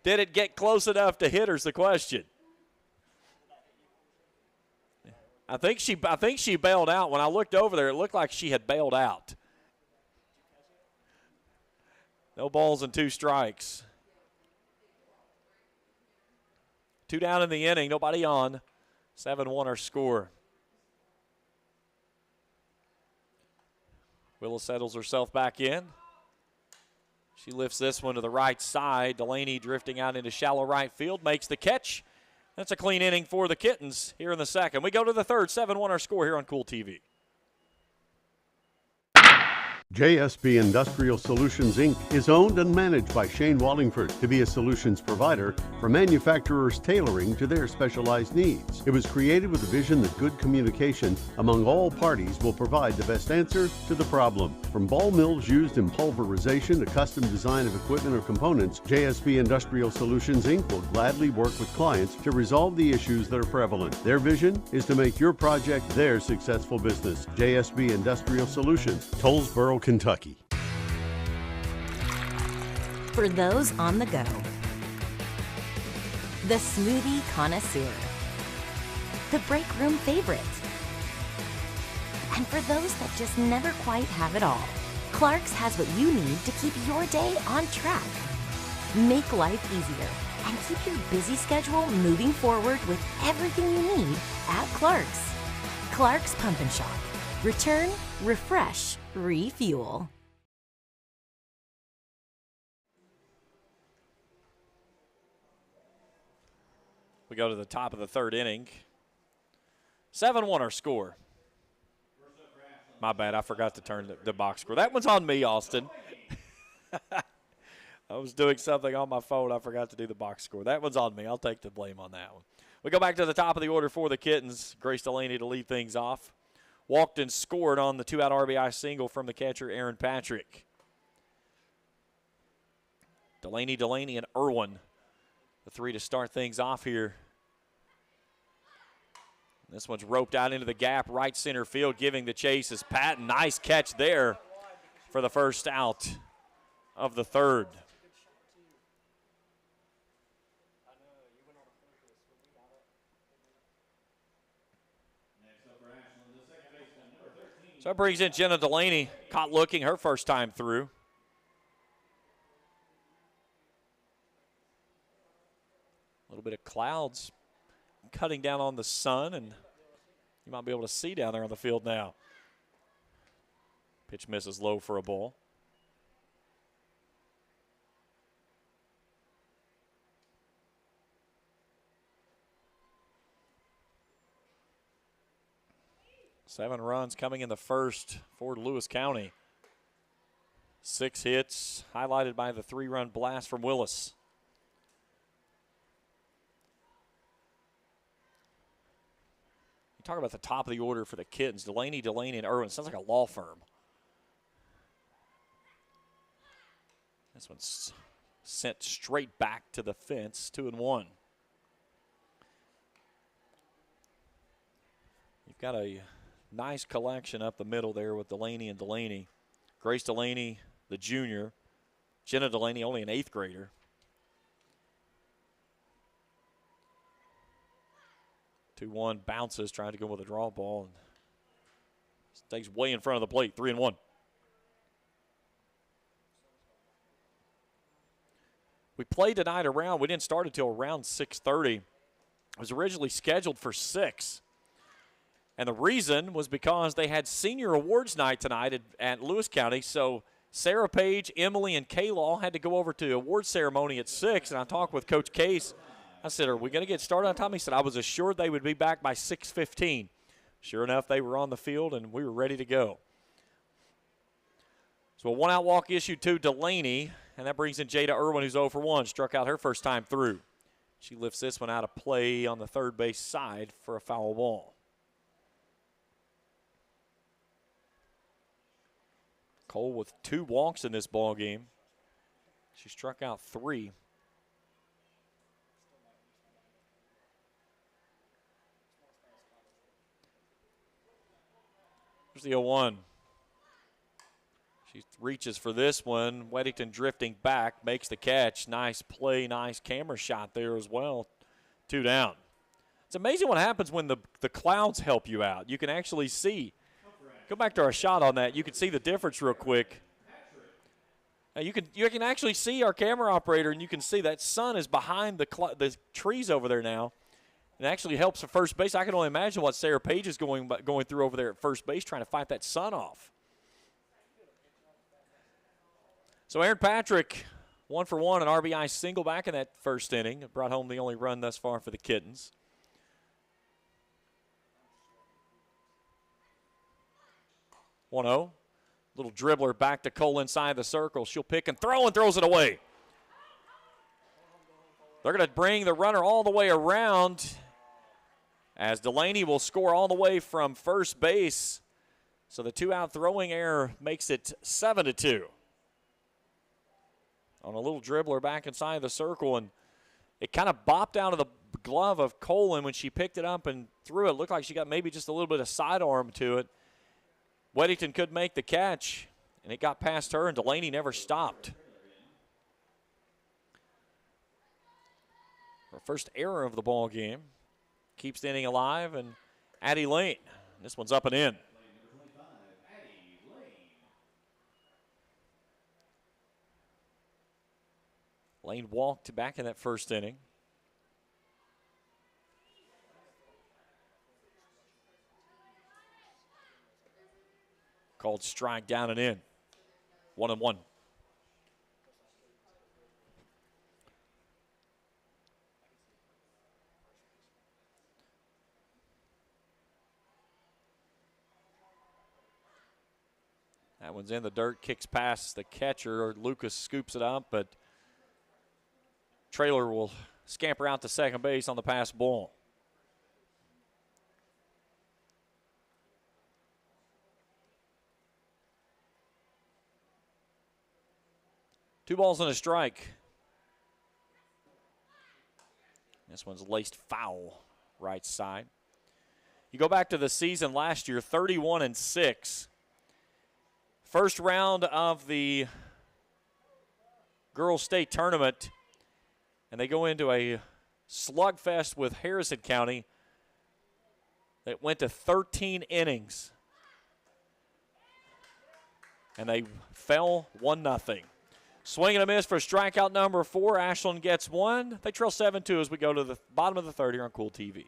Did it get close enough to hit her's the question. I think she bailed out. When I looked over there, it looked like she had bailed out. No balls and 2 strikes. 2 down in the inning, nobody on. 7-1 our score. Willis settles herself back in. She lifts this one to the right side. Delaney drifting out into shallow right field, makes the catch. That's a clean inning for the Kittens here in the second. We go to the third, 7-1 our score here on Cool TV. JSB Industrial Solutions, Inc. is owned and managed by Shane Wallingford to be a solutions provider for manufacturers tailoring to their specialized needs. It was created with a vision that good communication among all parties will provide the best answer to the problem. From ball mills used in pulverization to custom design of equipment or components, JSB Industrial Solutions, Inc. will gladly work with clients to resolve the issues that are prevalent. Their vision is to make your project their successful business. JSB Industrial Solutions, Tollsboro, Kentucky. For those on the go, the smoothie connoisseur, the break room favorite, and for those that just never quite have it all, Clark's has what you need to keep your day on track. Make life easier and keep your busy schedule moving forward with everything you need at Clark's. Clark's Pump and Shop. Return, refresh, refuel. We go to the top of the third inning. 7-1 our score. My bad, I forgot to turn the box score. That one's on me, Austin. I was doing something on my phone. I forgot to do the box score. That one's on me. I'll take the blame on that one. We go back to the top of the order for the Kittens. Grace Delaney to lead things off. Walked and scored on the 2-out RBI single from the catcher, Aaron Patrick. Delaney, and Irwin, the 3 to start things off here. This one's roped out into the gap, right center field, giving the chase is Patton. Nice catch there for the first out of the third. So that brings in Jenna Delaney, caught looking her first time through. A little bit of clouds cutting down on the sun, and you might be able to see down there on the field now. Pitch misses low for a ball. Seven runs coming in the first for Lewis County. 6 hits, highlighted by the 3-run blast from Willis. You talk about the top of the order for the Kittens. Delaney, and Irwin. Sounds like a law firm. This one's sent straight back to the fence, 2-1. You've got a nice collection up the middle there with Delaney and Delaney. Grace Delaney, the junior. Jenna Delaney, only an 8th grader. Two one bounces, trying to go with a draw ball. And stays way in front of the plate, 3-1. We played tonight around. We didn't start until around 6:30. It was originally scheduled for 6. And the reason was because they had senior awards night tonight at Lewis County. So Sarah Page, Emily, and Kayla all had to go over to award ceremony at 6. And I talked with Coach Case. I said, are we going to get started on time? He said, I was assured they would be back by 6:15. Sure enough, they were on the field, and we were ready to go. So a 1-out walk issued to Delaney, and that brings in Jada Irwin, who's 0 for 1. Struck out her first time through. She lifts this one out of play on the third base side for a foul ball. Cole with 2 walks in this ball game. She struck out 3. Here's the 0-1. She reaches for this one. Weddington drifting back, makes the catch. Nice play, nice camera shot there as well. 2 down. It's amazing what happens when the clouds help you out. You can actually see. Go back to our shot on that. You can see the difference real quick. You can actually see our camera operator, and you can see that sun is behind the trees over there now. It actually helps at first base. I can only imagine what Sarah Page is going through over there at first base, trying to fight that sun off. So Aaron Patrick, 1 for 1, an RBI single back in that first inning. It brought home the only run thus far for the Kittens. Little dribbler back to Cole inside the circle. She'll pick and throws it away. They're going to bring the runner all the way around as Delaney will score all the way from first base. So the 2-out throwing error makes it 7-2. On a little dribbler back inside the circle, and it kind of bopped out of the glove of Colin when she picked it up and threw it. Looked like she got maybe just a little bit of sidearm to it. Weddington could make the catch, and it got past her, and Delaney never stopped. Her first error of the ball game. Keeps the inning alive, and Addie Lane. This one's up and in. Lane walked back in that first inning. Called strike, down and in. 1-1. That one's in the dirt, kicks past the catcher. Lucas scoops it up, but Traylor will scamper out to second base on the pass ball. Two balls and a strike. This one's laced foul, right side. You go back to the season last year, 31-6. First round of the girls' state tournament, and they go into a slugfest with Harrison County that went to 13 innings. And they fell 1-0. Swing and a miss for strikeout number 4. Ashland gets one. They trail 7-2 as we go to the bottom of the third here on Cool TV.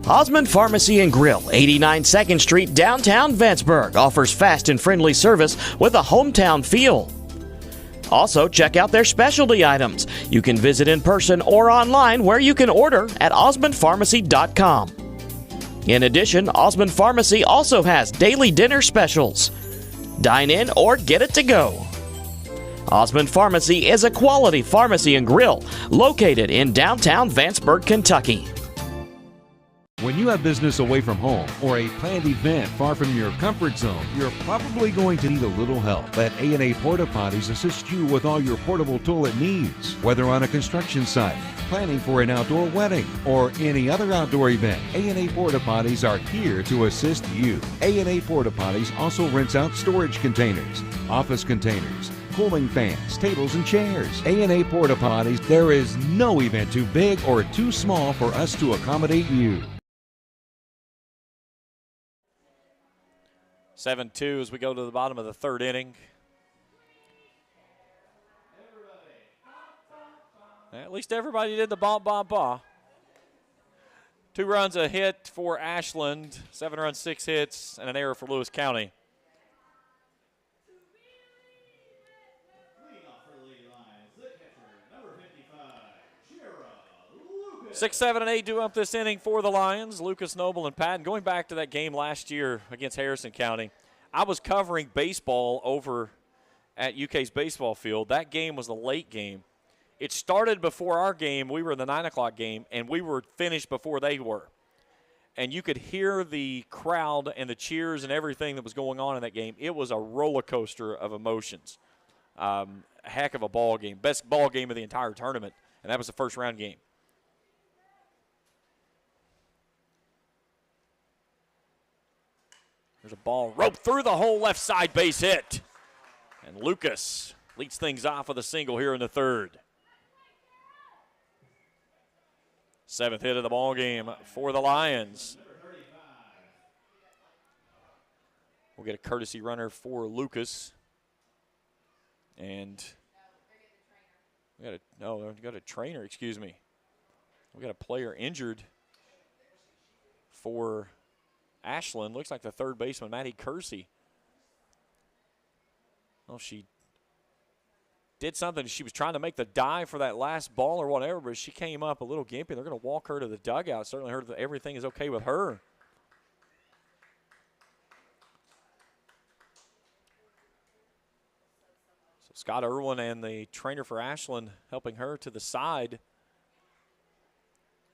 Osmond Pharmacy and Grill, 89 2nd Street, downtown Vanceburg, offers fast and friendly service with a hometown feel. Also, check out their specialty items. You can visit in person or online, where you can order at osmondpharmacy.com. In addition, Osmond Pharmacy also has daily dinner specials. Dine in or get it to go. Osmond Pharmacy is a quality pharmacy and grill located in downtown Vanceburg, Kentucky. When you have business away from home or a planned event far from your comfort zone, you're probably going to need a little help. Let A&A Porta Potties assist you with all your portable toilet needs. Whether on a construction site, planning for an outdoor wedding, or any other outdoor event, A&A Porta Potties are here to assist you. A&A Porta Potties also rents out storage containers, office containers, cooling fans, tables, and chairs. A&A Porta Potties, there is no event too big or too small for us to accommodate you. 7-2 as we go to the bottom of the third inning. At least everybody did the ba. 2 runs, a hit for Ashland, 7 runs, 6 hits, and an error for Lewis County. 6, 7, and 8 do up this inning for the Lions. Lucas Noble and Patton. Going back to that game last year against Harrison County, I was covering baseball over at UK's baseball field. That game was a late game. It started before our game. We were in the 9 o'clock game, and we were finished before they were. And you could hear the crowd and the cheers and everything that was going on in that game. It was a roller coaster of emotions. A heck of a ball game. Best ball game of the entire tournament, and that was the first round game. There's a ball roped through the whole left side, base hit. And Lucas leads things off with a single here in the third. 7th hit of the ball game for the Lions. We'll get a courtesy runner for Lucas. And we got a trainer, excuse me. We got a player injured for Ashland. Looks like the third baseman, Maddie Kersey. Oh, she did something. She was trying to make the dive for that last ball or whatever, but she came up a little gimpy. They're going to walk her to the dugout. Certainly heard that everything is okay with her. So Scott Irwin and the trainer for Ashland helping her to the side.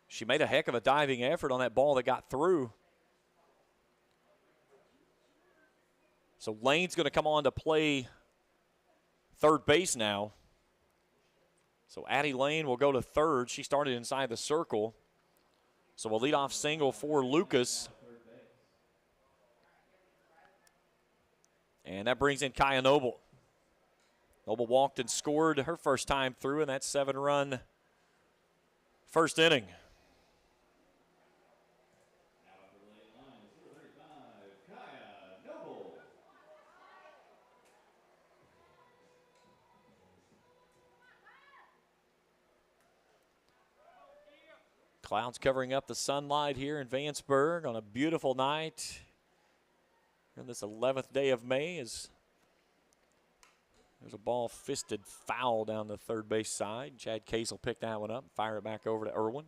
She made a heck of a diving effort on that ball that got through. So Lane's going to come on to play third base now. So Addie Lane will go to third. She started inside the circle. So a leadoff single for Lucas. And that brings in Kaya Noble. Noble walked and scored her first time through in that 7-run first inning. Clouds covering up the sunlight here in Vanceburg on a beautiful night. On this 11th day of May, as there's a ball fisted foul down the third base side. Chad Case will pick that one up and fire it back over to Irwin.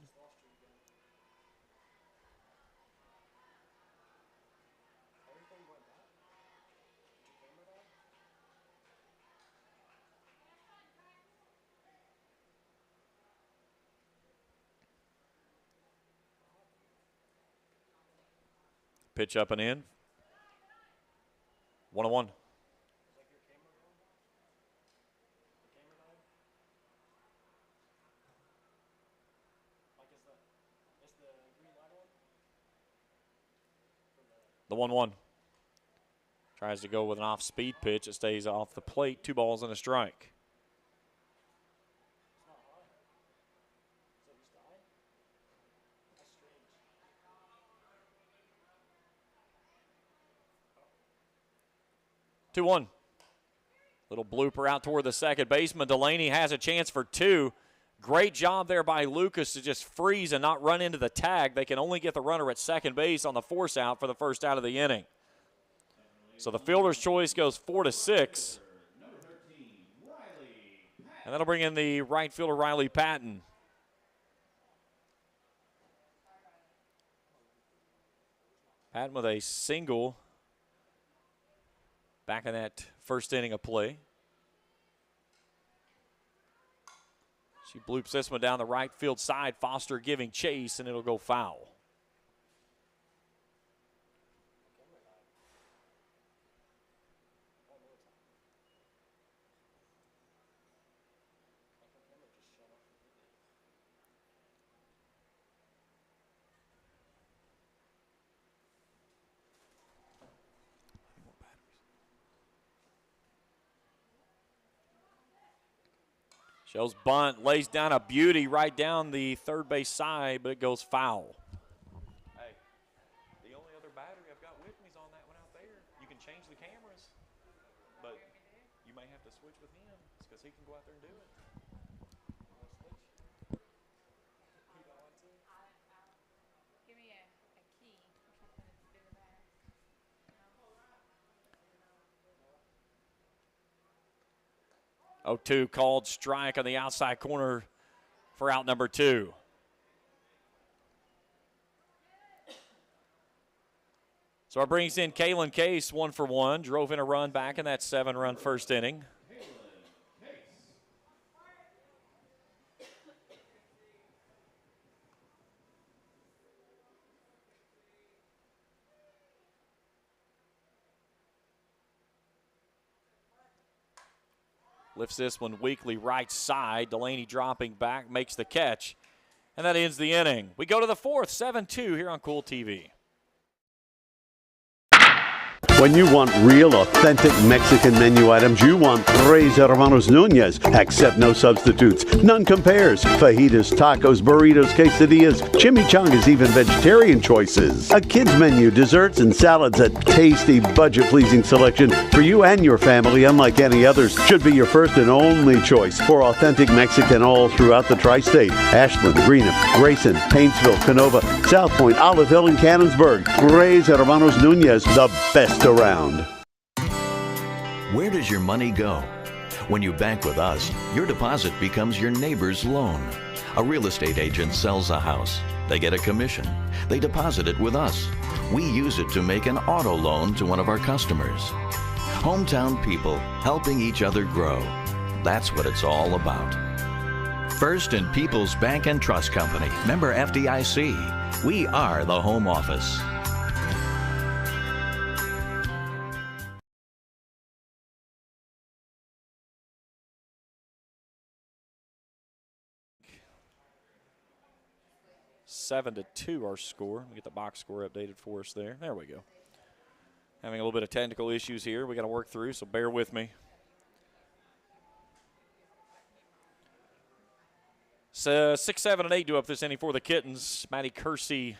Pitch up and in. 1-1. The 1-1. Tries to go with an off-speed pitch. It stays off the plate. 2 balls and a strike. Two one. Little blooper out toward the second baseman. Delaney has a chance for 2. Great job there by Lucas to just freeze and not run into the tag. They can only get the runner at second base on the force out for the first out of the inning. So the fielder's choice goes 4-6. And that'll bring in the right fielder, Riley Patton. Patton with a single back in that first inning of play. She bloops this one down the right field side. Foster giving chase, and it'll go foul. Shows bunt, lays down a beauty right down the third base side, but it goes foul. Hey, the only other battery I've got with me is on that one out there. You can change the cameras, but you may have to switch with him because he can go out there and do it. Give me a key or something that's bigger bag. 0-2 called strike on the outside corner for out number 2. So it brings in Kaylin Case, 1 for 1. Drove in a run back in that 7-run first inning. Lifts this one weakly right side. Delaney dropping back, makes the catch. And that ends the inning. We go to the 4th, 7-2 here on Cool TV. When you want real, authentic Mexican menu items, you want Tres Hermanos Nunez. Accept no substitutes. None compares. Fajitas, tacos, burritos, quesadillas, chimichangas, even vegetarian choices. A kids menu, desserts and salads, a tasty, budget-pleasing selection for you and your family, unlike any others. Should be your first and only choice for authentic Mexican all throughout the tri-state. Ashland, Greenup, Grayson, Paintsville, Canova, South Point, Oliveville, and Cannonsburg. Tres Hermanos Nunez, the best around. Where does your money go? When you bank with us, your deposit becomes your neighbor's loan. A real estate agent sells a house. They get a commission. They deposit it with us. We use it to make an auto loan to one of our customers. Hometown people helping each other grow. That's what it's all about. First and People's Bank and Trust Company, member FDIC. We are the home office. Seven to 2 our score. Let me get the box score updated for us there. There we go. Having a little bit of technical issues here we got to work through, so bear with me. So 6, 7, and 8 do up this inning for the Kittens. Maddie Kersey,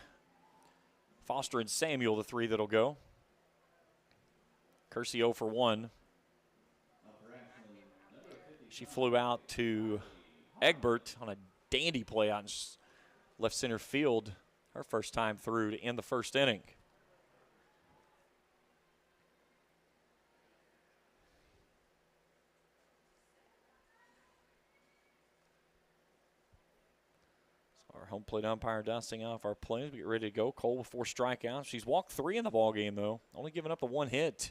Foster, and Samuel, the three that'll go. Kersey 0 for 1. She flew out to Egbert on a dandy play out in left center field, her first time through to end the first inning. So our home plate umpire dusting off our plays. We get ready to go. Cole with 4 strikeouts. She's walked 3 in the ball game though, only giving up the 1 hit.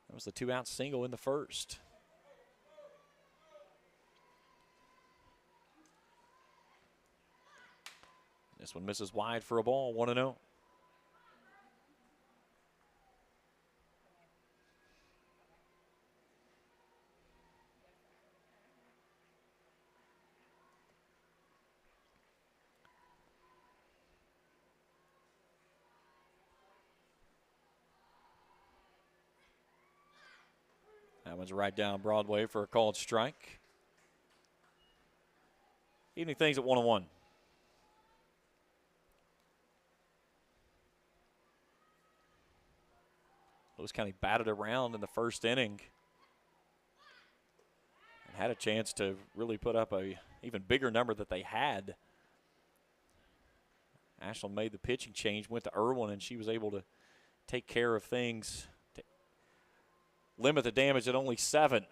That was the 2-out single in the first. This one misses wide for a ball, 1-0. That one's right down Broadway for a called strike. Evening things at 1-1. Lewis County batted around in the first inning and had a chance to really put up a even bigger number that they had. Ashland made the pitching change, went to Irwin, and she was able to take care of things, to limit the damage at only 7.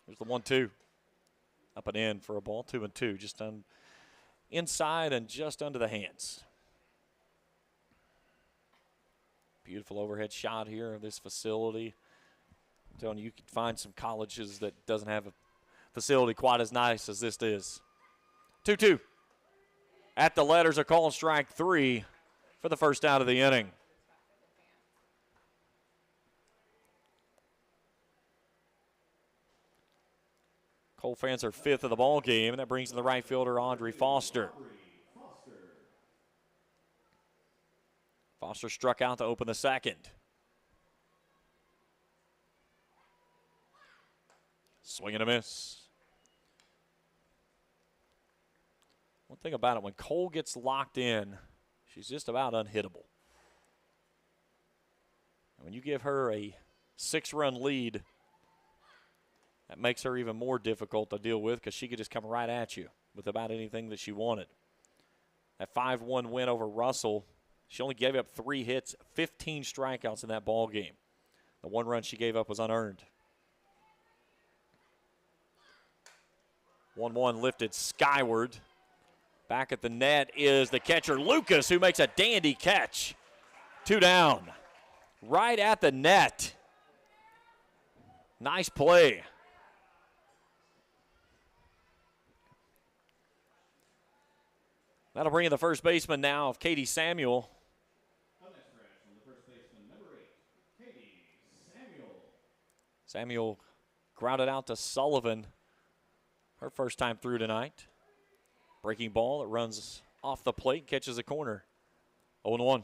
Here's the 1-2. Up and in for a ball, 2-2, just inside and just under the hands. Beautiful overhead shot here of this facility. I'm telling you, you could find some colleges that doesn't have a facility quite as nice as this is. 2-2. At the letters, a call strike 3 for the first out of the inning. Cole fans are 5th of the ball game, and that brings in the right fielder, Audrey Foster. Foster struck out to open the second. Swing and a miss. One thing about it, when Cole gets locked in, she's just about unhittable. And when you give her a 6-run lead, that makes her even more difficult to deal with because she could just come right at you with about anything that she wanted. That 5-1 win over Russell, she only gave up 3 hits, 15 strikeouts in that ball game. The 1 run she gave up was unearned. 1-1 lifted skyward. Back at the net is the catcher, Lucas, who makes a dandy catch. 2 down. Right at the net. Nice play. That'll bring in the first baseman now of Katie Samuel. Samuel grounded out to Sullivan. Her first time through tonight. Breaking ball, it runs off the plate, catches a corner. 0-1.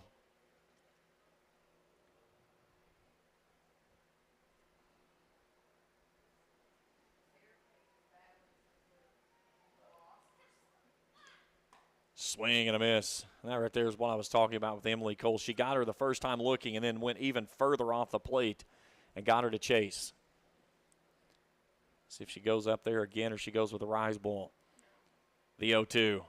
Swing and a miss. And that right there is what I was talking about with Emily Cole. She got her the first time looking and then went even further off the plate and got her to chase. See if she goes up there again or she goes with a rise ball. The 0-2.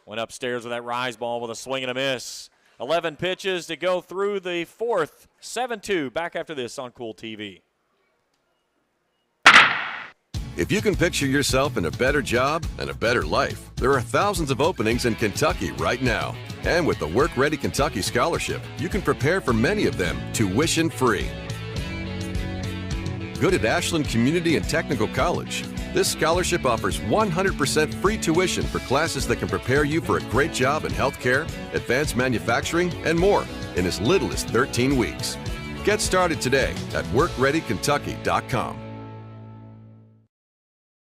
Went upstairs with that rise ball with a swing and a miss. 11 pitches to go through the fourth. 7-2. Back after this on Cool TV. If you can picture yourself in a better job and a better life, there are thousands of openings in Kentucky right now. And with the Work Ready Kentucky Scholarship, you can prepare for many of them tuition-free. Good at Ashland Community and Technical College. This scholarship offers 100% free tuition for classes that can prepare you for a great job in healthcare, advanced manufacturing, and more in as little as 13 weeks. Get started today at workreadykentucky.com.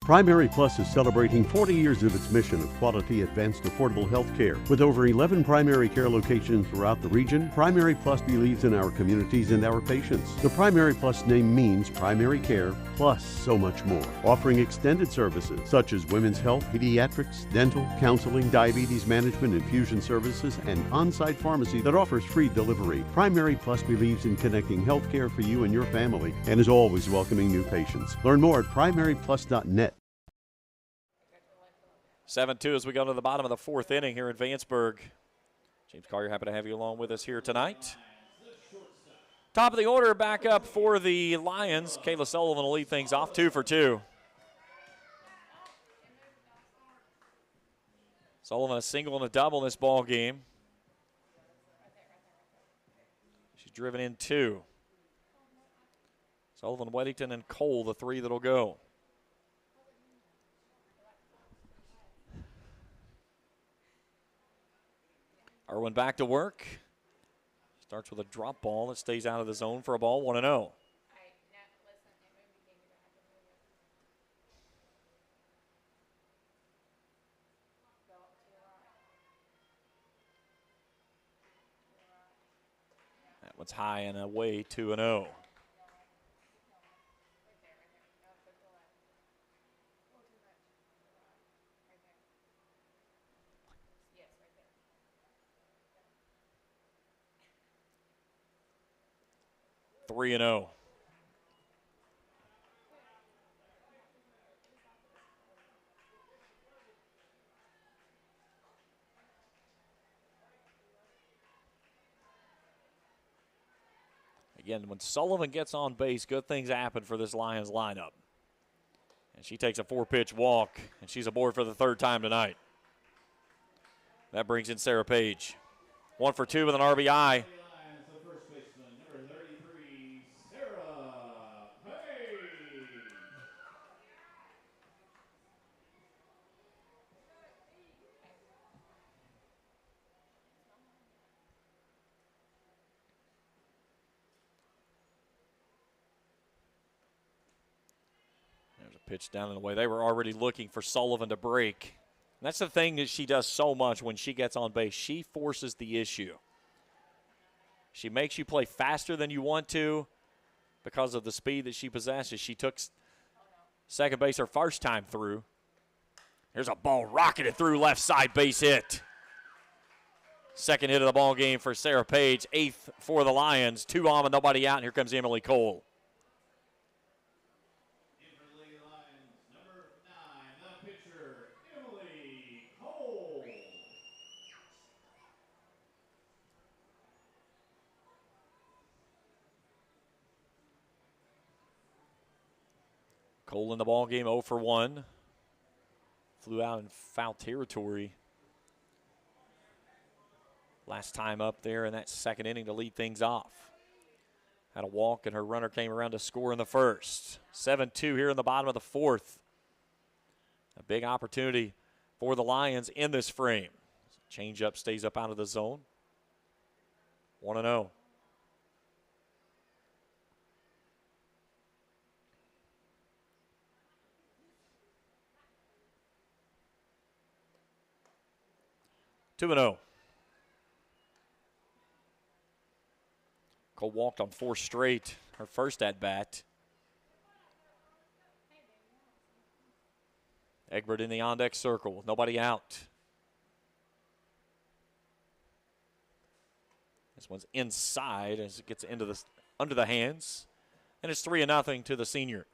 Primary Plus is celebrating 40 years of its mission of quality, advanced, affordable health care. With over 11 primary care locations throughout the region, Primary Plus believes in our communities and our patients. The Primary Plus name means primary care plus so much more, offering extended services such as women's health, pediatrics, dental, counseling, diabetes management, infusion services, and on-site pharmacy that offers free delivery. Primary Plus believes in connecting health care for you and your family and is always welcoming new patients. Learn more at primaryplus.net. 7-2 as we go to the bottom of the fourth inning here in Vanceburg. James Collier, happy to have you along with us here tonight. Top of the order back up for the Lions. Kayla Sullivan will lead things off 2 for 2. Sullivan a single and a double in this ball game. She's driven in 2. Sullivan, Weddington, and Cole, the 3 that'll go. Irwin back to work. Starts with a drop ball that stays out of the zone for a ball, 1-0. That one's high and away, 2-0. Three and 0. Again, when Sullivan gets on base, good things happen for this Lions lineup. And she takes a 4-pitch walk, and she's aboard for the 3rd time tonight. That brings in Sarah Page. 1 for 2 with an RBI. Pitch down and away. They were already looking for Sullivan to break. And that's the thing that she does so much when she gets on base. She forces the issue. She makes you play faster than you want to because of the speed that she possesses. She took second base her first time through. Here's a ball rocketed through left side, base hit. Second hit of the ball game for Sarah Page. 8th for the Lions. 2 on and nobody out. And here comes Emily Cole. Cole in the ball game, 0 for 1. Flew out in foul territory last time up there in that second inning to lead things off. Had a walk and her runner came around to score in the first. 7-2 here in the bottom of the fourth. A big opportunity for the Lions in this frame. Change up stays up out of the zone. 1-0. Two and 0. Cole walked on 4 straight, her first at bat. Egbert in the on-deck circle with nobody out. This one's inside as it gets into under the hands. And it's 3-0 to the senior.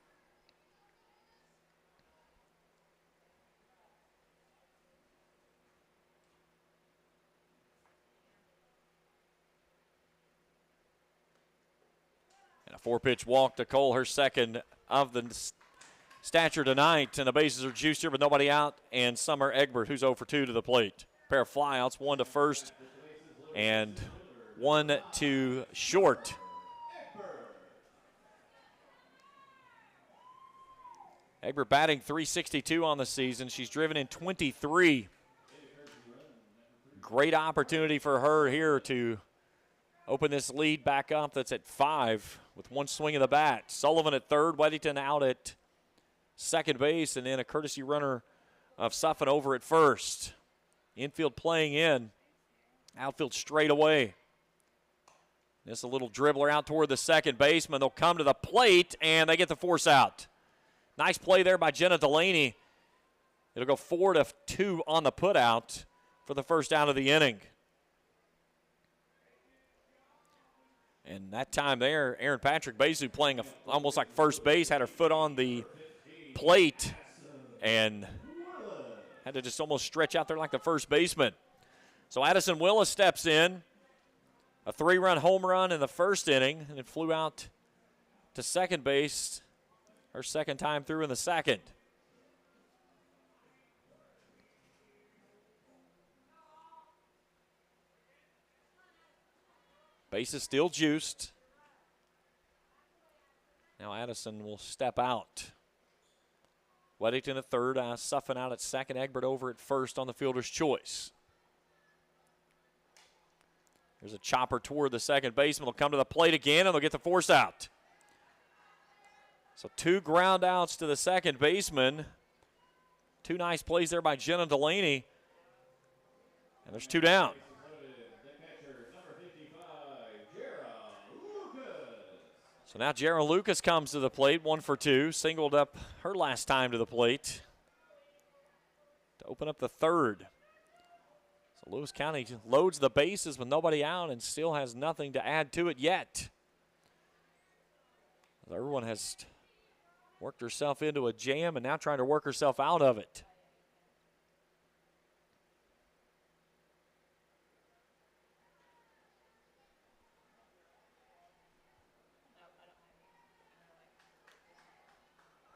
And a 4-pitch walk to Cole, her second of the stature tonight. And the bases are juiced here with nobody out. And Summer Egbert, who's 0 for 2 to the plate. Pair of flyouts, one to first and one to short. Egbert batting .362 on the season. She's driven in 23. Great opportunity for her here to open this lead back up. That's at 5 with one swing of the bat. Sullivan at third, Weddington out at second base, and then a courtesy runner of Suffin over at first. Infield playing in. Outfield straight away. This a little dribbler out toward the second baseman. They'll come to the plate, and they get the force out. Nice play there by Jenna Delaney. It'll go 4-2 on the putout for the first out of the inning. And that time there, Aaron Patrick basically playing almost like first base, had her foot on the plate and had to just almost stretch out there like the first baseman. So Addison Willis steps in. A 3-run home run in the first inning, and it flew out to second base her second time through in the second. Base is still juiced. Now Addison will step out. Weddington at third, Suffin out at second, Egbert over at first on the fielder's choice. There's a chopper toward the second baseman. They'll come to the plate again, and they'll get the force out. So 2 ground outs to the second baseman. 2 nice plays there by Jenna Delaney. And there's 2 down. So now Jarrah Lucas comes to the plate, 1 for 2. Singled up her last time to the plate to open up the third. So Lewis County loads the bases with nobody out and still has nothing to add to it yet. Everyone has worked herself into a jam and now trying to work herself out of it.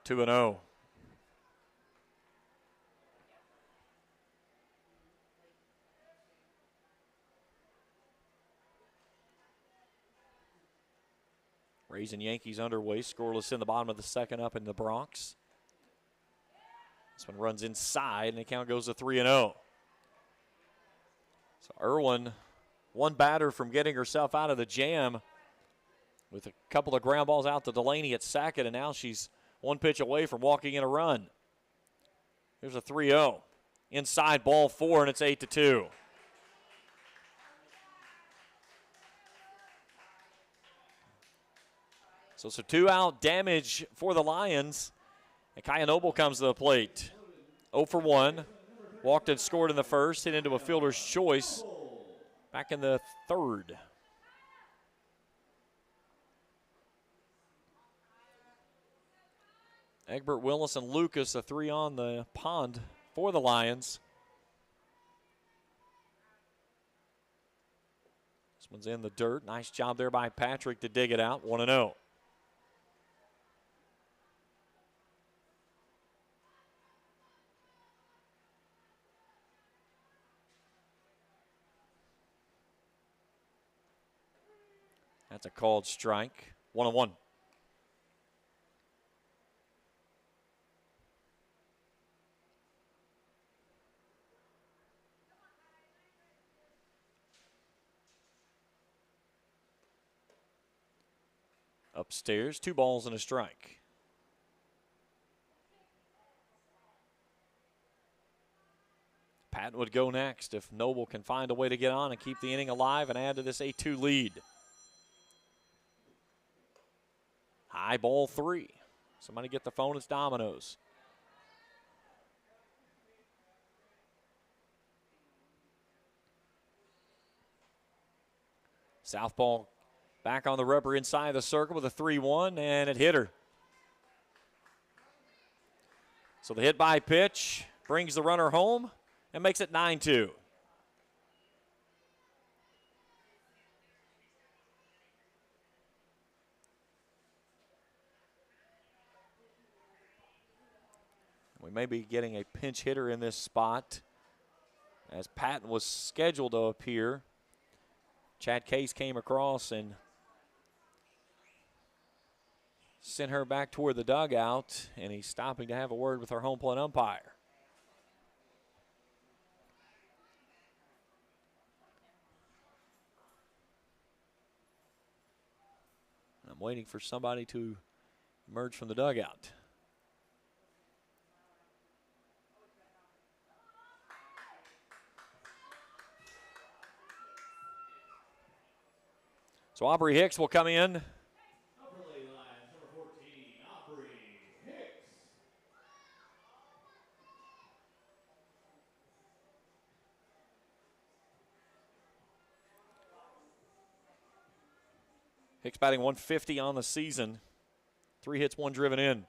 Two and 0. Rays and Yankees underway, scoreless in the bottom of the second up in the Bronx. This one runs inside, and the count goes to 3-0. So Irwin, one batter from getting herself out of the jam with a couple of ground balls out to Delaney at second, and now she's one pitch away from walking in a run. Here's a 3-0. Inside, ball 4, and it's 8-2. So it's a 2-out damage for the Lions. And Kaya Noble comes to the plate. 0 for 1. Walked and scored in the first. Hit into a fielder's choice back in the third. Egbert, Willis, and Lucas, a 3 on the pond for the Lions. This one's in the dirt. Nice job there by Patrick to dig it out. 1-0. That's a called strike. 1-1. Upstairs, 2 balls and a strike. Patton would go next if Noble can find a way to get on and keep the inning alive and add to this 8-2 lead. High ball 3. Somebody get the phone. It's Domino's. Southpaw back on the rubber inside the circle with a 3-1, and it hit her. So the hit by pitch brings the runner home and makes it 9-2. We may be getting a pinch hitter in this spot as Patton was scheduled to appear. Chad Case came across and sent her back toward the dugout, and he's stopping to have a word with our home plate umpire. I'm waiting for somebody to emerge from the dugout. So Aubrey Hicks will come in. Hicks batting 150 on the season. 3 hits, 1 driven in.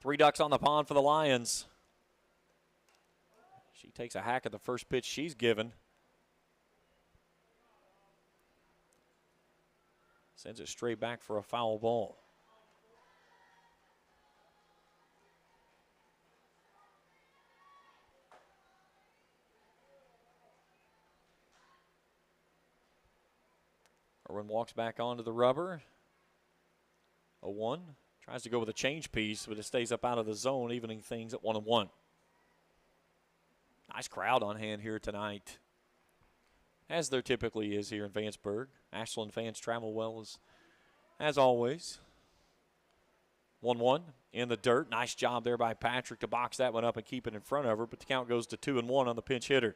3 ducks on the pond for the Lions. She takes a hack at the first pitch she's given. Sends it straight back for a foul ball. Irwin walks back onto the rubber. 0-1. Tries to go with a change piece, but it stays up out of the zone, evening things at 1-1. Nice crowd on hand here tonight, as there typically is here in Vanceburg. Ashland fans travel well as always. 1-1 in the dirt. Nice job there by Patrick to box that one up and keep it in front of her, but the count goes to 2-1 on the pinch hitter.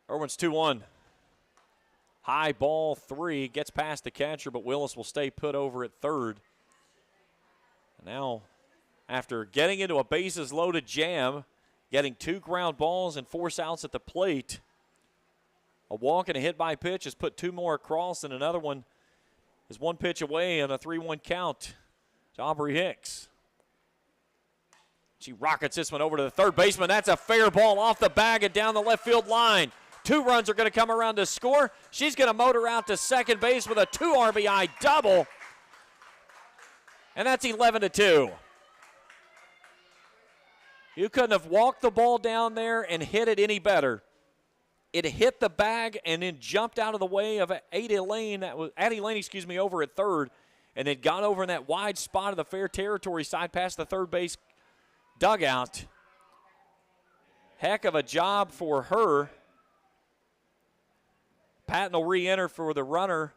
Irwin's 2-1. High ball 3, gets past the catcher, but Willis will stay put over at third. Now, after getting into a bases-loaded jam, getting 2 ground balls and force outs at the plate, a walk and a hit by pitch has put 2 more across, and another one is 1 pitch away on a 3-1 count to Aubrey Hicks. She rockets this one over to the third baseman. That's a fair ball off the bag and down the left field line. 2 runs are going to come around to score. She's going to motor out to second base with a 2 RBI double. And that's 11-2. You couldn't have walked the ball down there and hit it any better. It hit the bag and then jumped out of the way of Addie Lane, over at third, and it got over in that wide spot of the fair territory side past the third base dugout. Heck of a job for her. Patton will re-enter for the runner.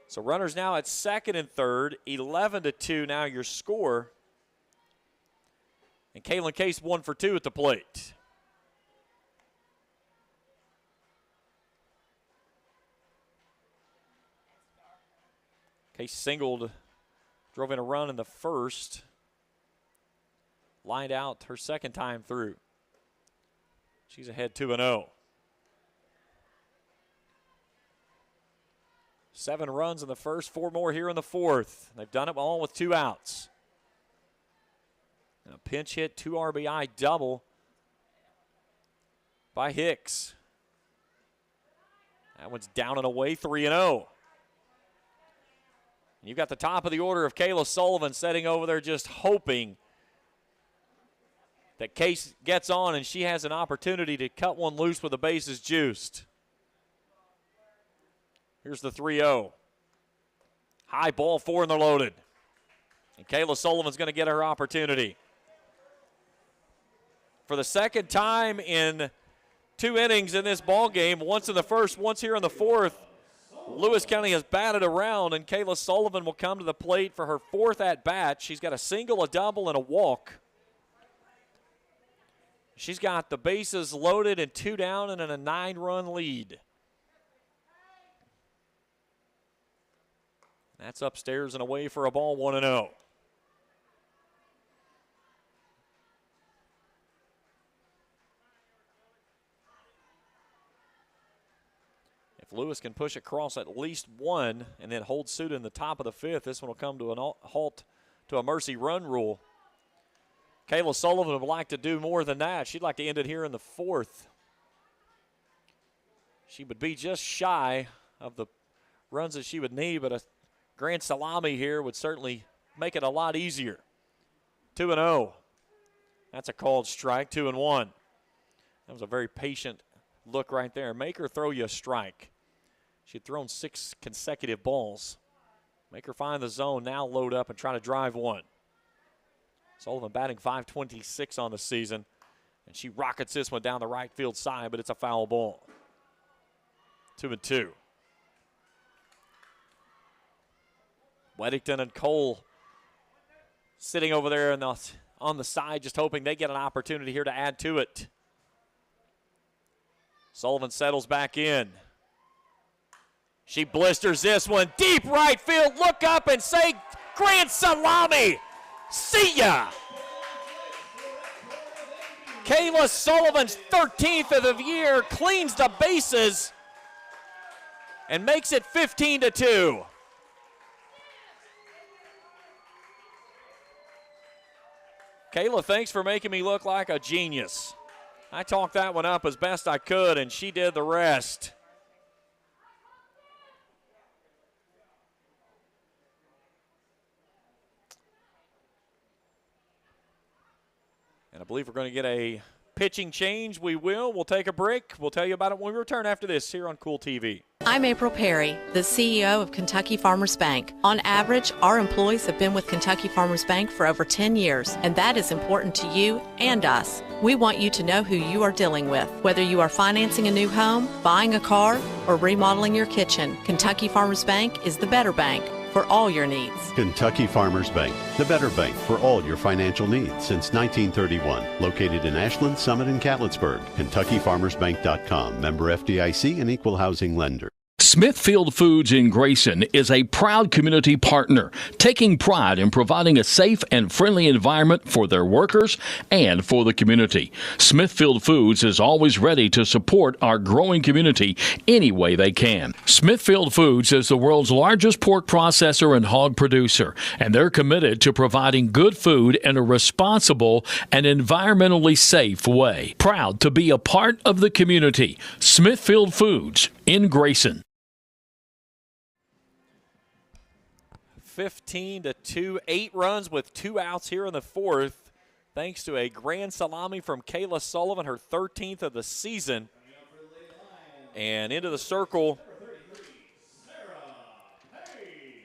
So runners now at second and third. 11-2 now your score. And Kaylin Case 1 for 2 at the plate. Case singled, drove in a run in the first. Lined out her second time through. She's ahead 2-0. 7 runs in the first, 4 more here in the fourth. They've done it all with 2 outs. And a pinch hit, 2 RBI double by Hicks. That one's down and away, 3-0. You've got the top of the order of Kayla Sullivan sitting over there just hoping that Case gets on and she has an opportunity to cut one loose with the bases juiced. Here's the 3-0. High ball 4 and they're loaded. And Kayla Sullivan's going to get her opportunity. For the second time in 2 innings in this ball game, once in the first, once here in the fourth, Lewis County has batted around, and Kayla Sullivan will come to the plate for her 4th at-bat. She's got a single, a double, and a walk. She's got the bases loaded and 2 down and in a 9-run lead. That's upstairs and away for a ball, 1-0. If Lewis can push across at least one and then hold suit in the top of the 5th, this one will come to a halt to a mercy run rule. Kayla Sullivan would like to do more than that. She'd like to end it here in the 4th. She would be just shy of the runs that she would need, but a grand salami here would certainly make it a lot easier. 2-0. That's a called strike, 2-1. That was a very patient look right there. Make her throw you a strike. She'd thrown 6 consecutive balls. Make her find the zone, now load up and try to drive one. Sullivan batting .526 on the season, and she rockets this one down the right field side, but it's a foul ball. 2-2. Weddington and Cole sitting over there on the side, just hoping they get an opportunity here to add to it. Sullivan settles back in. She blisters this one. Deep right field. Look up and say, grand salami. See ya. Kayla Sullivan's 13th of the year cleans the bases and makes it 15-2. Kayla, thanks for making me look like a genius. I talked that one up as best I could, and she did the rest. And I believe we're going to get a pitching change. We will. We'll take a break. We'll tell you about it when we return after this here on Cool TV. I'm April Perry, the CEO of Kentucky Farmers Bank. On average, our employees have been with Kentucky Farmers Bank for over 10 years, and that is important to you and us. We want you to know who you are dealing with. Whether you are financing a new home, buying a car, or remodeling your kitchen, Kentucky Farmers Bank is the better bank for all your needs. Kentucky Farmers Bank, the better bank for all your financial needs since 1931. Located in Ashland, Summit, and Catlettsburg. KentuckyFarmersBank.com. Member FDIC and equal housing lender. Smithfield Foods in Grayson is a proud community partner, taking pride in providing a safe and friendly environment for their workers and for the community. Smithfield Foods is always ready to support our growing community any way they can. Smithfield Foods is the world's largest pork processor and hog producer, and they're committed to providing good food in a responsible and environmentally safe way. Proud to be a part of the community. Smithfield Foods in Grayson. 15-2, 8 runs with 2 outs here in the 4th, thanks to a grand salami from Kayla Sullivan, her 13th of the season. And into the circle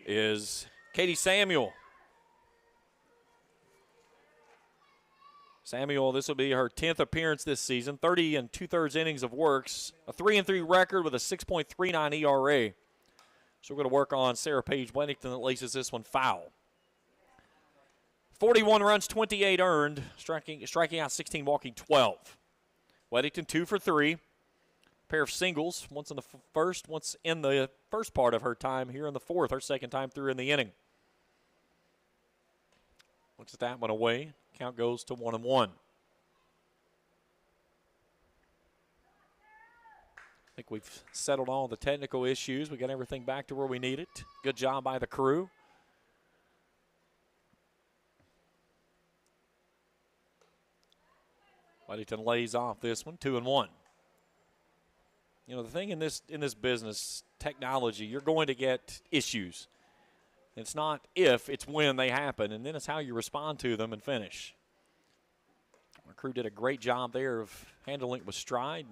is Katie Samuel. Samuel, this will be her 10th appearance this season, 30 2/3 innings of works, a 3-3 record with a 6.39 ERA. So we're going to work on Sarah Paige Weddington that laces this one foul. 41 runs, 28 earned, striking out 16, walking 12. Weddington 2 for 3. Pair of singles, once in the first, once in the first part of her time here in the 4th, her second time through in the inning. Looks at that one away. Count goes to 1-1. I think we've settled all the technical issues. We got everything back to where we need it. Good job by the crew. Weddington lays off this one, 2-1. You know, the thing in this business, technology, you're going to get issues. It's not if, it's when they happen, and then it's how you respond to them and finish. Our crew did a great job there of handling it with stride,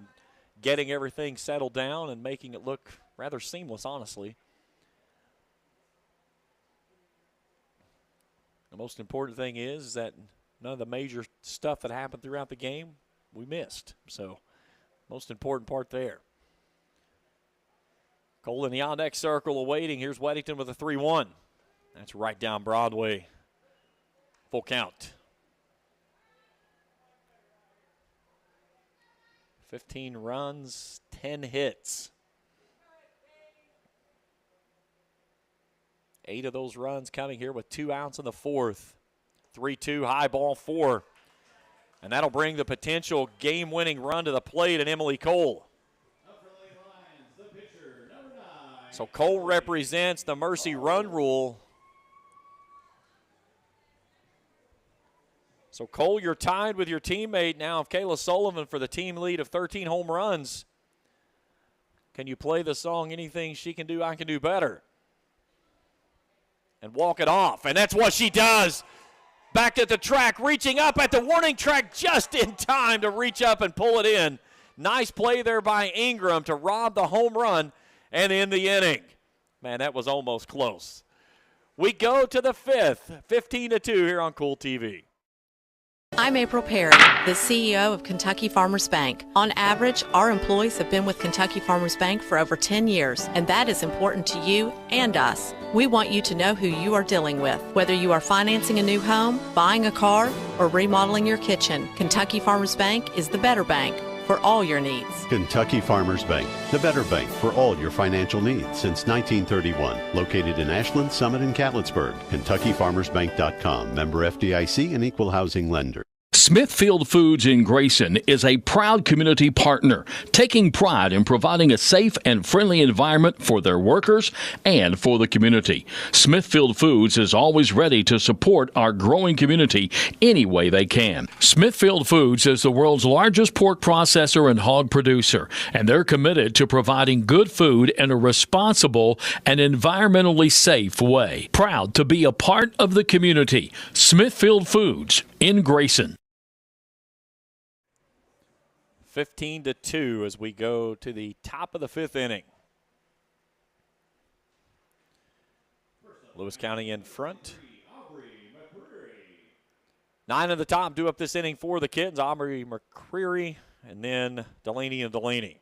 getting everything settled down and making it look rather seamless, honestly. The most important thing is that none of the major stuff that happened throughout the game we missed. So, most important part there. Cole in the on-deck circle awaiting. Here's Weddington with a 3-1. That's right down Broadway. Full count. 15 runs, 10 hits. 8 of those runs coming here with 2 outs in the fourth. 3-2, high ball 4. And that'll bring the potential game-winning run to the plate and Emily Cole. So Cole represents the Mercy run rule. So Cole, you're tied with your teammate now of Kayla Sullivan for the team lead of 13 home runs. Can you play the song, Anything She Can Do, I Can Do Better? And walk it off, and that's what she does. Back at the track, reaching up at the warning track just in time to reach up and pull it in. Nice play there by Ingram to rob the home run and end the inning. Man, that was almost close. We go to the fifth, 15-2 here on Cool TV. I'm April Perry, the CEO of Kentucky Farmers Bank. On average, our employees have been with Kentucky Farmers Bank for over 10 years, and that is important to you and us. We want you to know who you are dealing with. Whether you are financing a new home, buying a car, or remodeling your kitchen, Kentucky Farmers Bank is the better bank for all your needs. Kentucky Farmers Bank, the better bank for all your financial needs since 1931. Located in Ashland, Summit, and Catlettsburg. KentuckyFarmersBank.com. Member FDIC and equal housing lender. Smithfield Foods in Grayson is a proud community partner, taking pride in providing a safe and friendly environment for their workers and for the community. Smithfield Foods is always ready to support our growing community any way they can. Smithfield Foods is the world's largest pork processor and hog producer, and they're committed to providing good food in a responsible and environmentally safe way. Proud to be a part of the community. Smithfield Foods in Grayson. 15-2 as we go to the top of the fifth inning. Lewis County in front. 9 at the top, due up this inning for the Kittens. Aubrey McCreary and then Delaney and Delaney.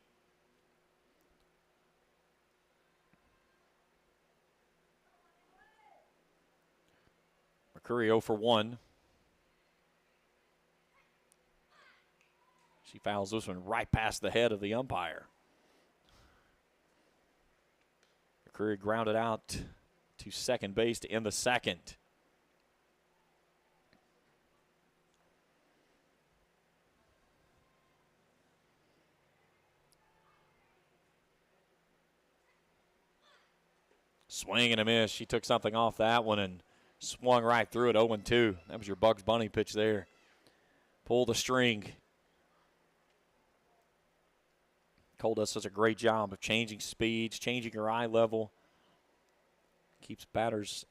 McCreary 0 for 1. She fouls this one right past the head of the umpire. McCreary grounded out to second base to end the second. Swing and a miss. She took something off that one and swung right through it. 0-2. That was your Bugs Bunny pitch there. Pull the string. Cole does such a great job of changing speeds, changing her eye level. Keeps batters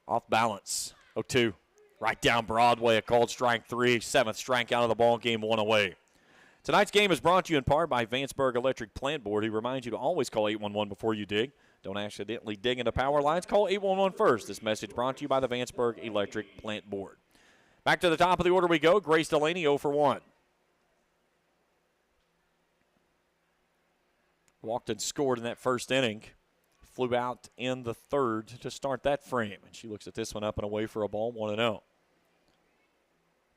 off balance. 0-2. Right down Broadway, a called strike 3. 7th strikeout of the ball game, 1 away. Tonight's game is brought to you in part by Vanceburg Electric Plant Board, who reminds you to always call 811 before you dig. Don't accidentally dig into power lines. Call 811 first. This message brought to you by the Vanceburg Electric Plant Board. Back to the top of the order we go. Grace Delaney 0 for 1. Walked and scored in that first inning. Flew out in the third to start that frame. And she looks at this one up and away for a ball, 1-0.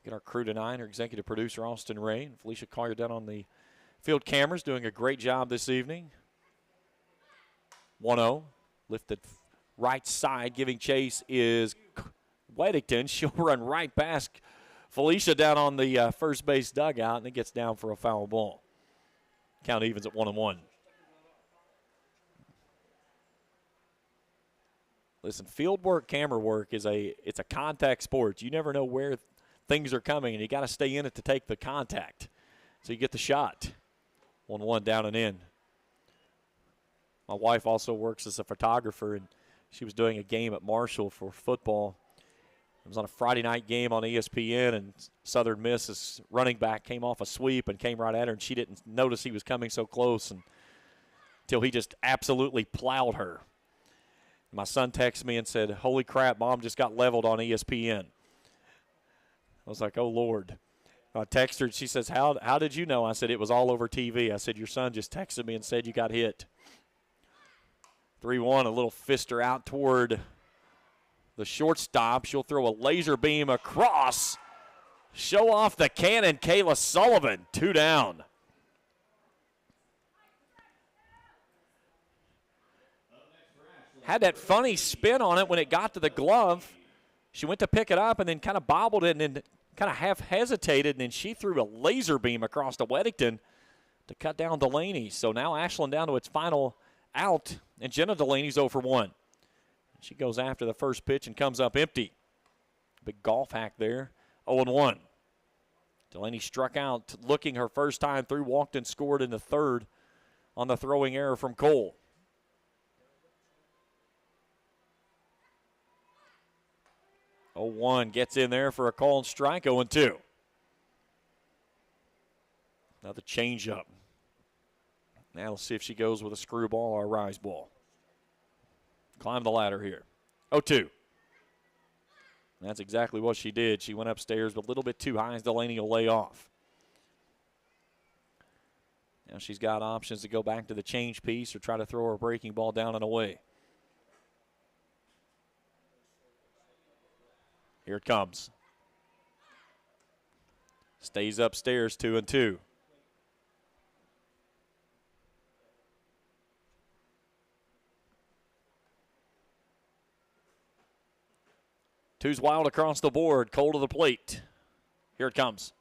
Get our crew tonight, our executive producer, Austin Ray, and Felicia Collier down on the field cameras, doing a great job this evening. 1-0. Lifted right side, giving chase is Weddington. She'll run right past Felicia down on the first base dugout, and it gets down for a foul ball. Count evens at 1-1. Listen, field work, camera work it's a contact sport. You never know where things are coming, and you got to stay in it to take the contact. So you get the shot. 1-1 down and in. My wife also works as a photographer, and she was doing a game at Marshall for football. It was on a Friday night game on ESPN, and Southern Miss's running back came off a sweep and came right at her, and she didn't notice he was coming so close until he just absolutely plowed her. My son texted me and said, "Holy crap, Mom just got leveled on ESPN." I was like, oh, Lord. I texted her, and she says, how did you know? I said, it was all over TV. I said, your son just texted me and said you got hit. 3-1, a little fister out toward the shortstop. She'll throw a laser beam across. Show off the cannon, Kayla Sullivan. 2 down. had that funny spin on it when it got to the glove. She went to pick it up and then kind of bobbled it and then kind of half hesitated, and then she threw a laser beam across to Weddington to cut down Delaney. So now Ashland down to its final out, and Jenna Delaney's 0 for 1. She goes after the first pitch and comes up empty. Big golf hack there, 0-1. Delaney struck out looking her first time through, walked and scored in the third on the throwing error from Cole. Oh, 1 gets in there for a called strike, 0-2. Another changeup. Now let's see if she goes with a screwball or a rise ball. Climb the ladder here. 0-2. That's exactly what she did. She went upstairs, but a little bit too high as Delaney will lay off. Now she's got options to go back to the change piece or try to throw her breaking ball down and away. Here it comes. Stays upstairs, 2-2. Two's wild across the board. Cole to the plate. Here it comes.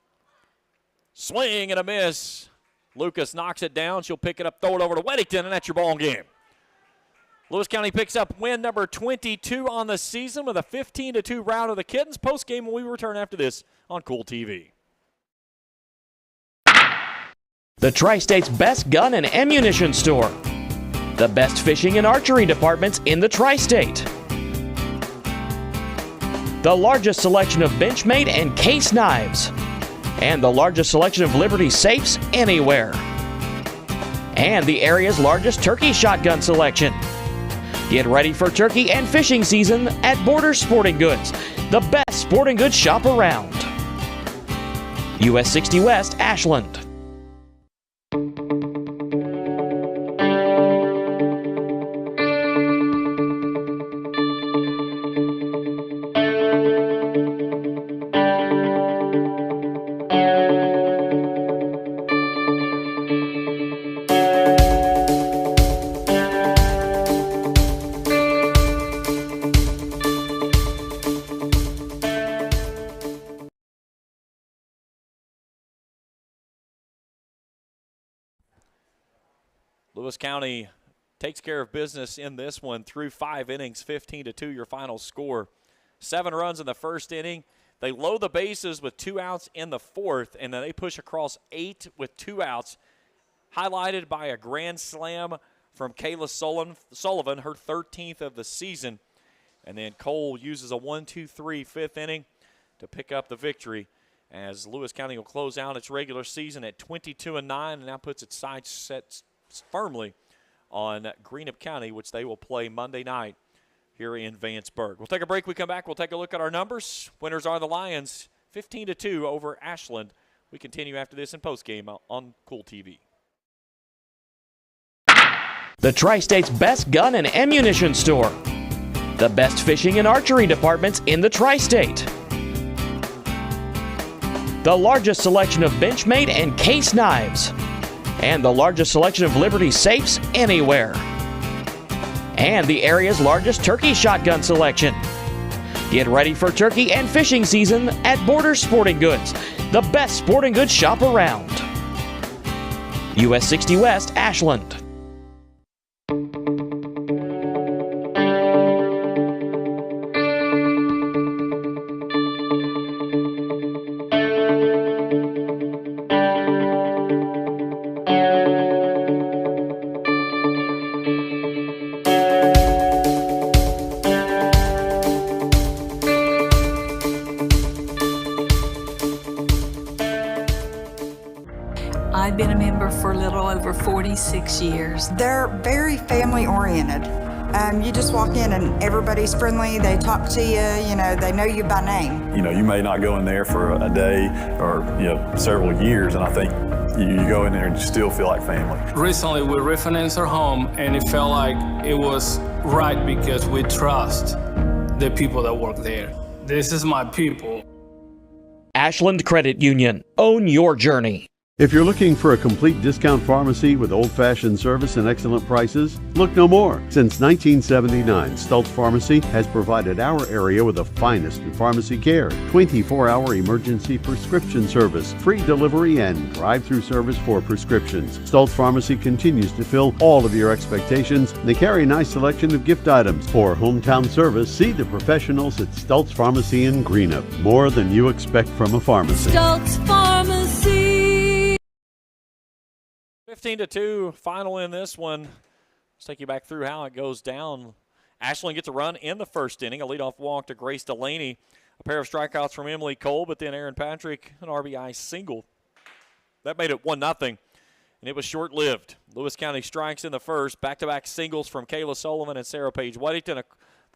Swing and a miss. Lucas knocks it down. She'll pick it up, throw it over to Weddington, and that's your ball game. Lewis County picks up win number 22 on the season with a 15-2 rout of the Kittens. Post-game when we return after this on Cool TV. The Tri-State's best gun and ammunition store. The best fishing and archery departments in the Tri-State. The largest selection of Benchmade and case knives. And the largest selection of Liberty safes anywhere. And the area's largest turkey shotgun selection. Get ready for turkey and fishing season at Border Sporting Goods, the best sporting goods shop around. US 60 West, Ashland. Lewis County takes care of business in this one through 5 innings, 15-2 your final score. 7 runs in the first inning. They load the bases with 2 outs in the fourth, and then they push across 8 with 2 outs, highlighted by a grand slam from Kayla Sullivan, her 13th of the season. And then Cole uses a 1-2-3 fifth inning to pick up the victory as Lewis County will close out its regular season at 22-9 and now puts its sights set firmly on Greenup County, which they will play Monday night here in Vanceburg. We'll take a break. We come back. We'll take a look at our numbers. Winners are the Lions, 15-2 over Ashland. We continue after this in postgame on Cool TV. The Tri-State's best gun and ammunition store. The best fishing and archery departments in the Tri-State. The largest selection of Benchmade and case knives. And the largest selection of Liberty safes anywhere. And the area's largest turkey shotgun selection. Get ready for turkey and fishing season at Border Sporting Goods, the best sporting goods shop around. US 60 West, Ashland. I've been a member for a little over 46 years. They're very family oriented. You just walk in and everybody's friendly. They talk to you, they know you by name. You may not go in there for a day or, several years, and I think you go in there and you still feel like family. Recently, we refinanced our home, and it felt like it was right because we trust the people that work there. This is my people. Ashland Credit Union. Own your journey. If you're looking for a complete discount pharmacy with old-fashioned service and excellent prices, look no more. Since 1979, Stultz Pharmacy has provided our area with the finest in pharmacy care, 24-hour emergency prescription service, free delivery, and drive-through service for prescriptions. Stultz Pharmacy continues to fill all of your expectations. They carry a nice selection of gift items. For hometown service, see the professionals at Stultz Pharmacy in Greenup. More than you expect from a pharmacy. Stultz Pharmacy. 15-2 final in this one. Let's take you back through how it goes down. Ashland gets a run in the first inning. A leadoff walk to Grace Delaney. A pair of strikeouts from Emily Cole, but then Aaron Patrick, an RBI single. That made it 1-0, and it was short-lived. Lewis County strikes in the first. Back-to-back singles from Kayla Sullivan and Sarah Page Weddington. A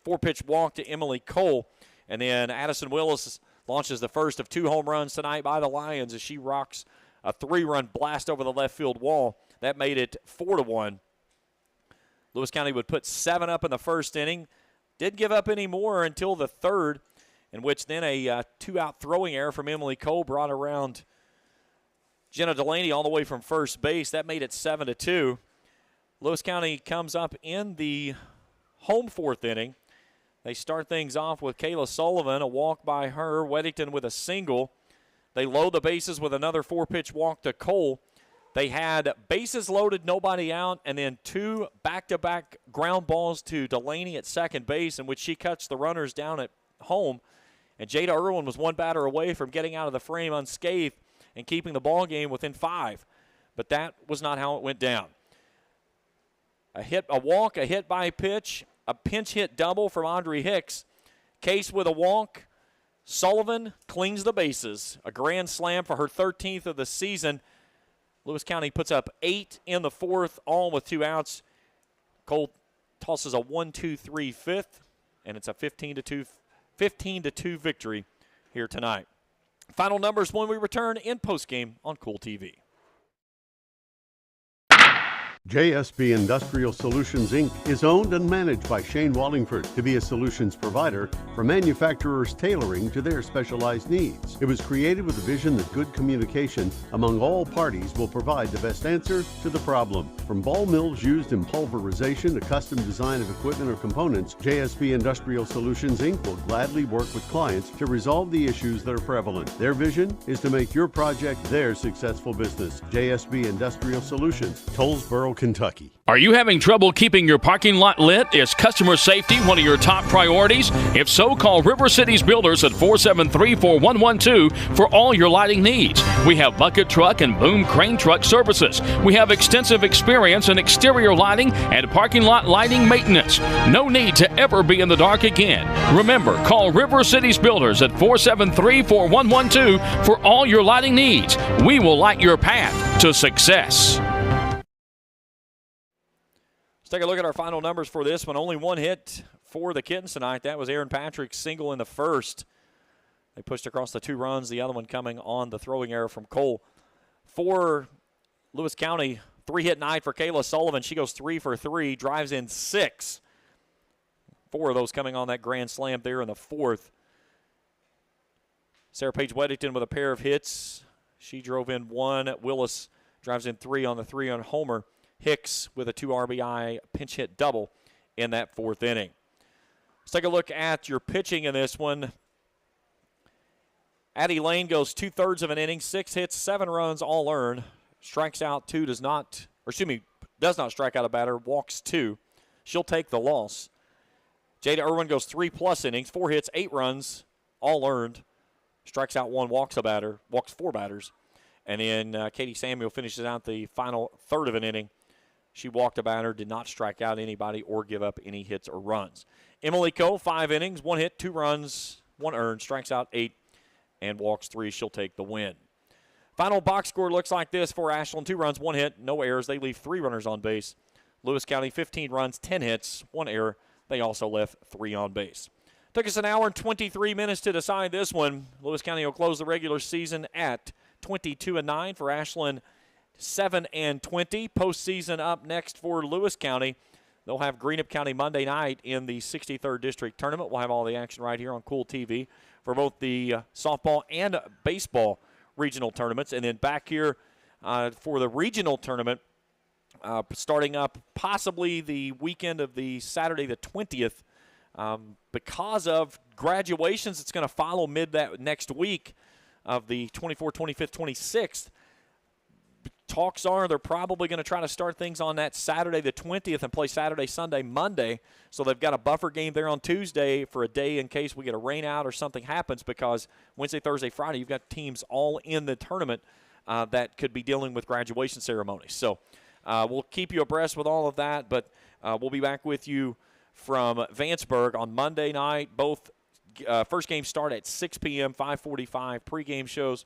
4-pitch walk to Emily Cole. And then Addison Willis launches the first of 2 home runs tonight by the Lions as she rocks a 3-run blast over the left field wall. That made it 4-1. Lewis County would put 7 up in the first inning. Didn't give up any more until the third, in which then a 2-out throwing error from Emily Cole brought around Jenna Delaney all the way from first base. That made it 7-2. Lewis County comes up in the home 4th inning. They start things off with Kayla Sullivan, a walk by her, Weddington with a single. They load the bases with another 4-pitch walk to Cole. They had bases loaded, nobody out, and then 2 back-to-back ground balls to Delaney at second base, in which she cuts the runners down at home. And Jada Irwin was 1 batter away from getting out of the frame unscathed and keeping the ball game within 5. But that was not how it went down. A walk, a hit by pitch, a pinch hit double from Audrey Hicks. Case with a walk. Sullivan cleans the bases. A grand slam for her 13th of the season. Lewis County puts up 8 in the 4th, all with 2 outs. Cole tosses a 1-2-3 fifth, and it's a 15-2 victory here tonight. Final numbers when we return in postgame on Cool TV. JSB Industrial Solutions, Inc. is owned and managed by Shane Wallingford to be a solutions provider for manufacturers tailoring to their specialized needs. It was created with the vision that good communication among all parties will provide the best answer to the problem. From ball mills used in pulverization to custom design of equipment or components, JSB Industrial Solutions, Inc. will gladly work with clients to resolve the issues that are prevalent. Their vision is to make your project their successful business. JSB Industrial Solutions, Tollsboro, Kentucky. Are you having trouble keeping your parking lot lit? Is customer safety one of your top priorities? If so, call River Cities Builders at 473-4112 for all your lighting needs. We have bucket truck and boom crane truck services. We have extensive experience in exterior lighting and parking lot lighting maintenance. No need to ever be in the dark again. Remember, call River Cities Builders at 473-4112 for all your lighting needs. We will light your path to success. Let's take a look at our final numbers for this one. Only 1 hit for the Kittens tonight. That was Aaron Patrick's single in the first. They pushed across the 2 runs, the other one coming on the throwing error from Cole. For Lewis County, 3-hit night for Kayla Sullivan. She goes 3 for 3, drives in 6. 4 of those coming on that grand slam there in the 4th. Sarah Page Weddington with a pair of hits. She drove in 1. Willis drives in 3 on the 3-run homer. Hicks with a 2 RBI pinch hit double in that 4th inning. Let's take a look at your pitching in this one. Addie Lane goes 2/3 of an inning, 6 hits, 7 runs, all earned. Strikes out 2, does not strike out a batter, walks 2. She'll take the loss. Jada Irwin goes 3+ innings, 4 hits, 8 runs, all earned. Strikes out 1, walks 4 batters. And then Katie Samuel finishes out the final 1/3 of an inning. She walked a batter, did not strike out anybody or give up any hits or runs. Emily Cole, 5 innings, 1 hit, 2 runs, 1 earned, strikes out 8, and walks 3. She'll take the win. Final box score looks like this for Ashland. 2 runs, 1 hit, no errors. They leave 3 runners on base. Lewis County, 15 runs, 10 hits, 1 error. They also left 3 on base. Took us an hour and 23 minutes to decide this one. Lewis County will close the regular season at 22-9 for Ashland, 7-20. Postseason up next for Lewis County. They'll have Greenup County Monday night in the 63rd District Tournament. We'll have all the action right here on Cool TV for both the softball and baseball regional tournaments. And then back here for the regional tournament, starting up possibly the weekend of the Saturday the 20th. Because of graduations, it's going to follow mid that next week of the 24th, 25th, 26th. Talks are they're probably going to try to start things on that Saturday the 20th and play Saturday, Sunday, Monday. So they've got a buffer game there on Tuesday for a day in case we get a rain out or something happens, because Wednesday, Thursday, Friday, you've got teams all in the tournament that could be dealing with graduation ceremonies. So we'll keep you abreast with all of that, but we'll be back with you from Vanceburg on Monday night. Both first games start at 6 p.m., 5:45 pregame shows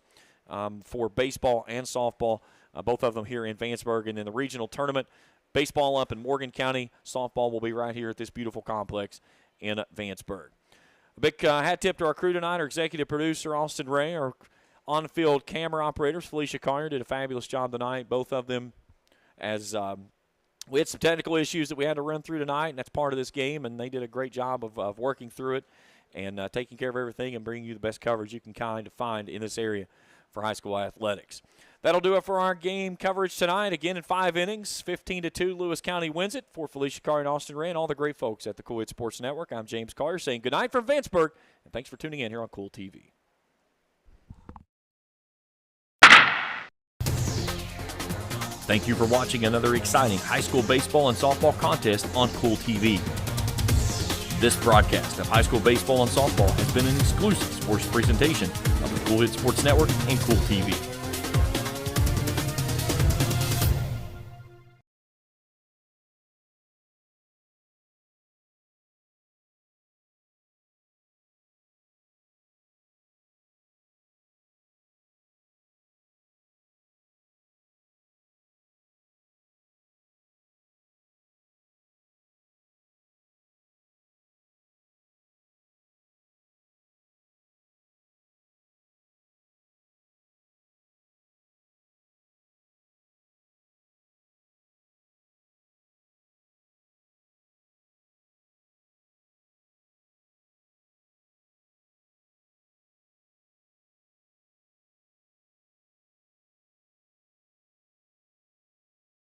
for baseball and softball. Both of them here in Vanceburg. And in the regional tournament, baseball up in Morgan County, softball will be right here at this beautiful complex in Vanceburg. A big hat tip to our crew tonight, our executive producer, Austin Ray, our on-field camera operators, Felicia Collier, did a fabulous job tonight. Both of them, as we had some technical issues that we had to run through tonight, and that's part of this game, and they did a great job of working through it and taking care of everything and bringing you the best coverage you can kind of find in this area for high school athletics. That'll do it for our game coverage tonight. Again, in 5 innings, 15-2, Lewis County wins it. For Felicia Carr and Austin Ray and all the great folks at the Cool Hit Sports Network, I'm James Collier saying good night from Vanceburg, and thanks for tuning in here on Cool TV. Thank you for watching another exciting high school baseball and softball contest on Cool TV. This broadcast of high school baseball and softball has been an exclusive sports presentation of the Cool Hit Sports Network and Cool TV.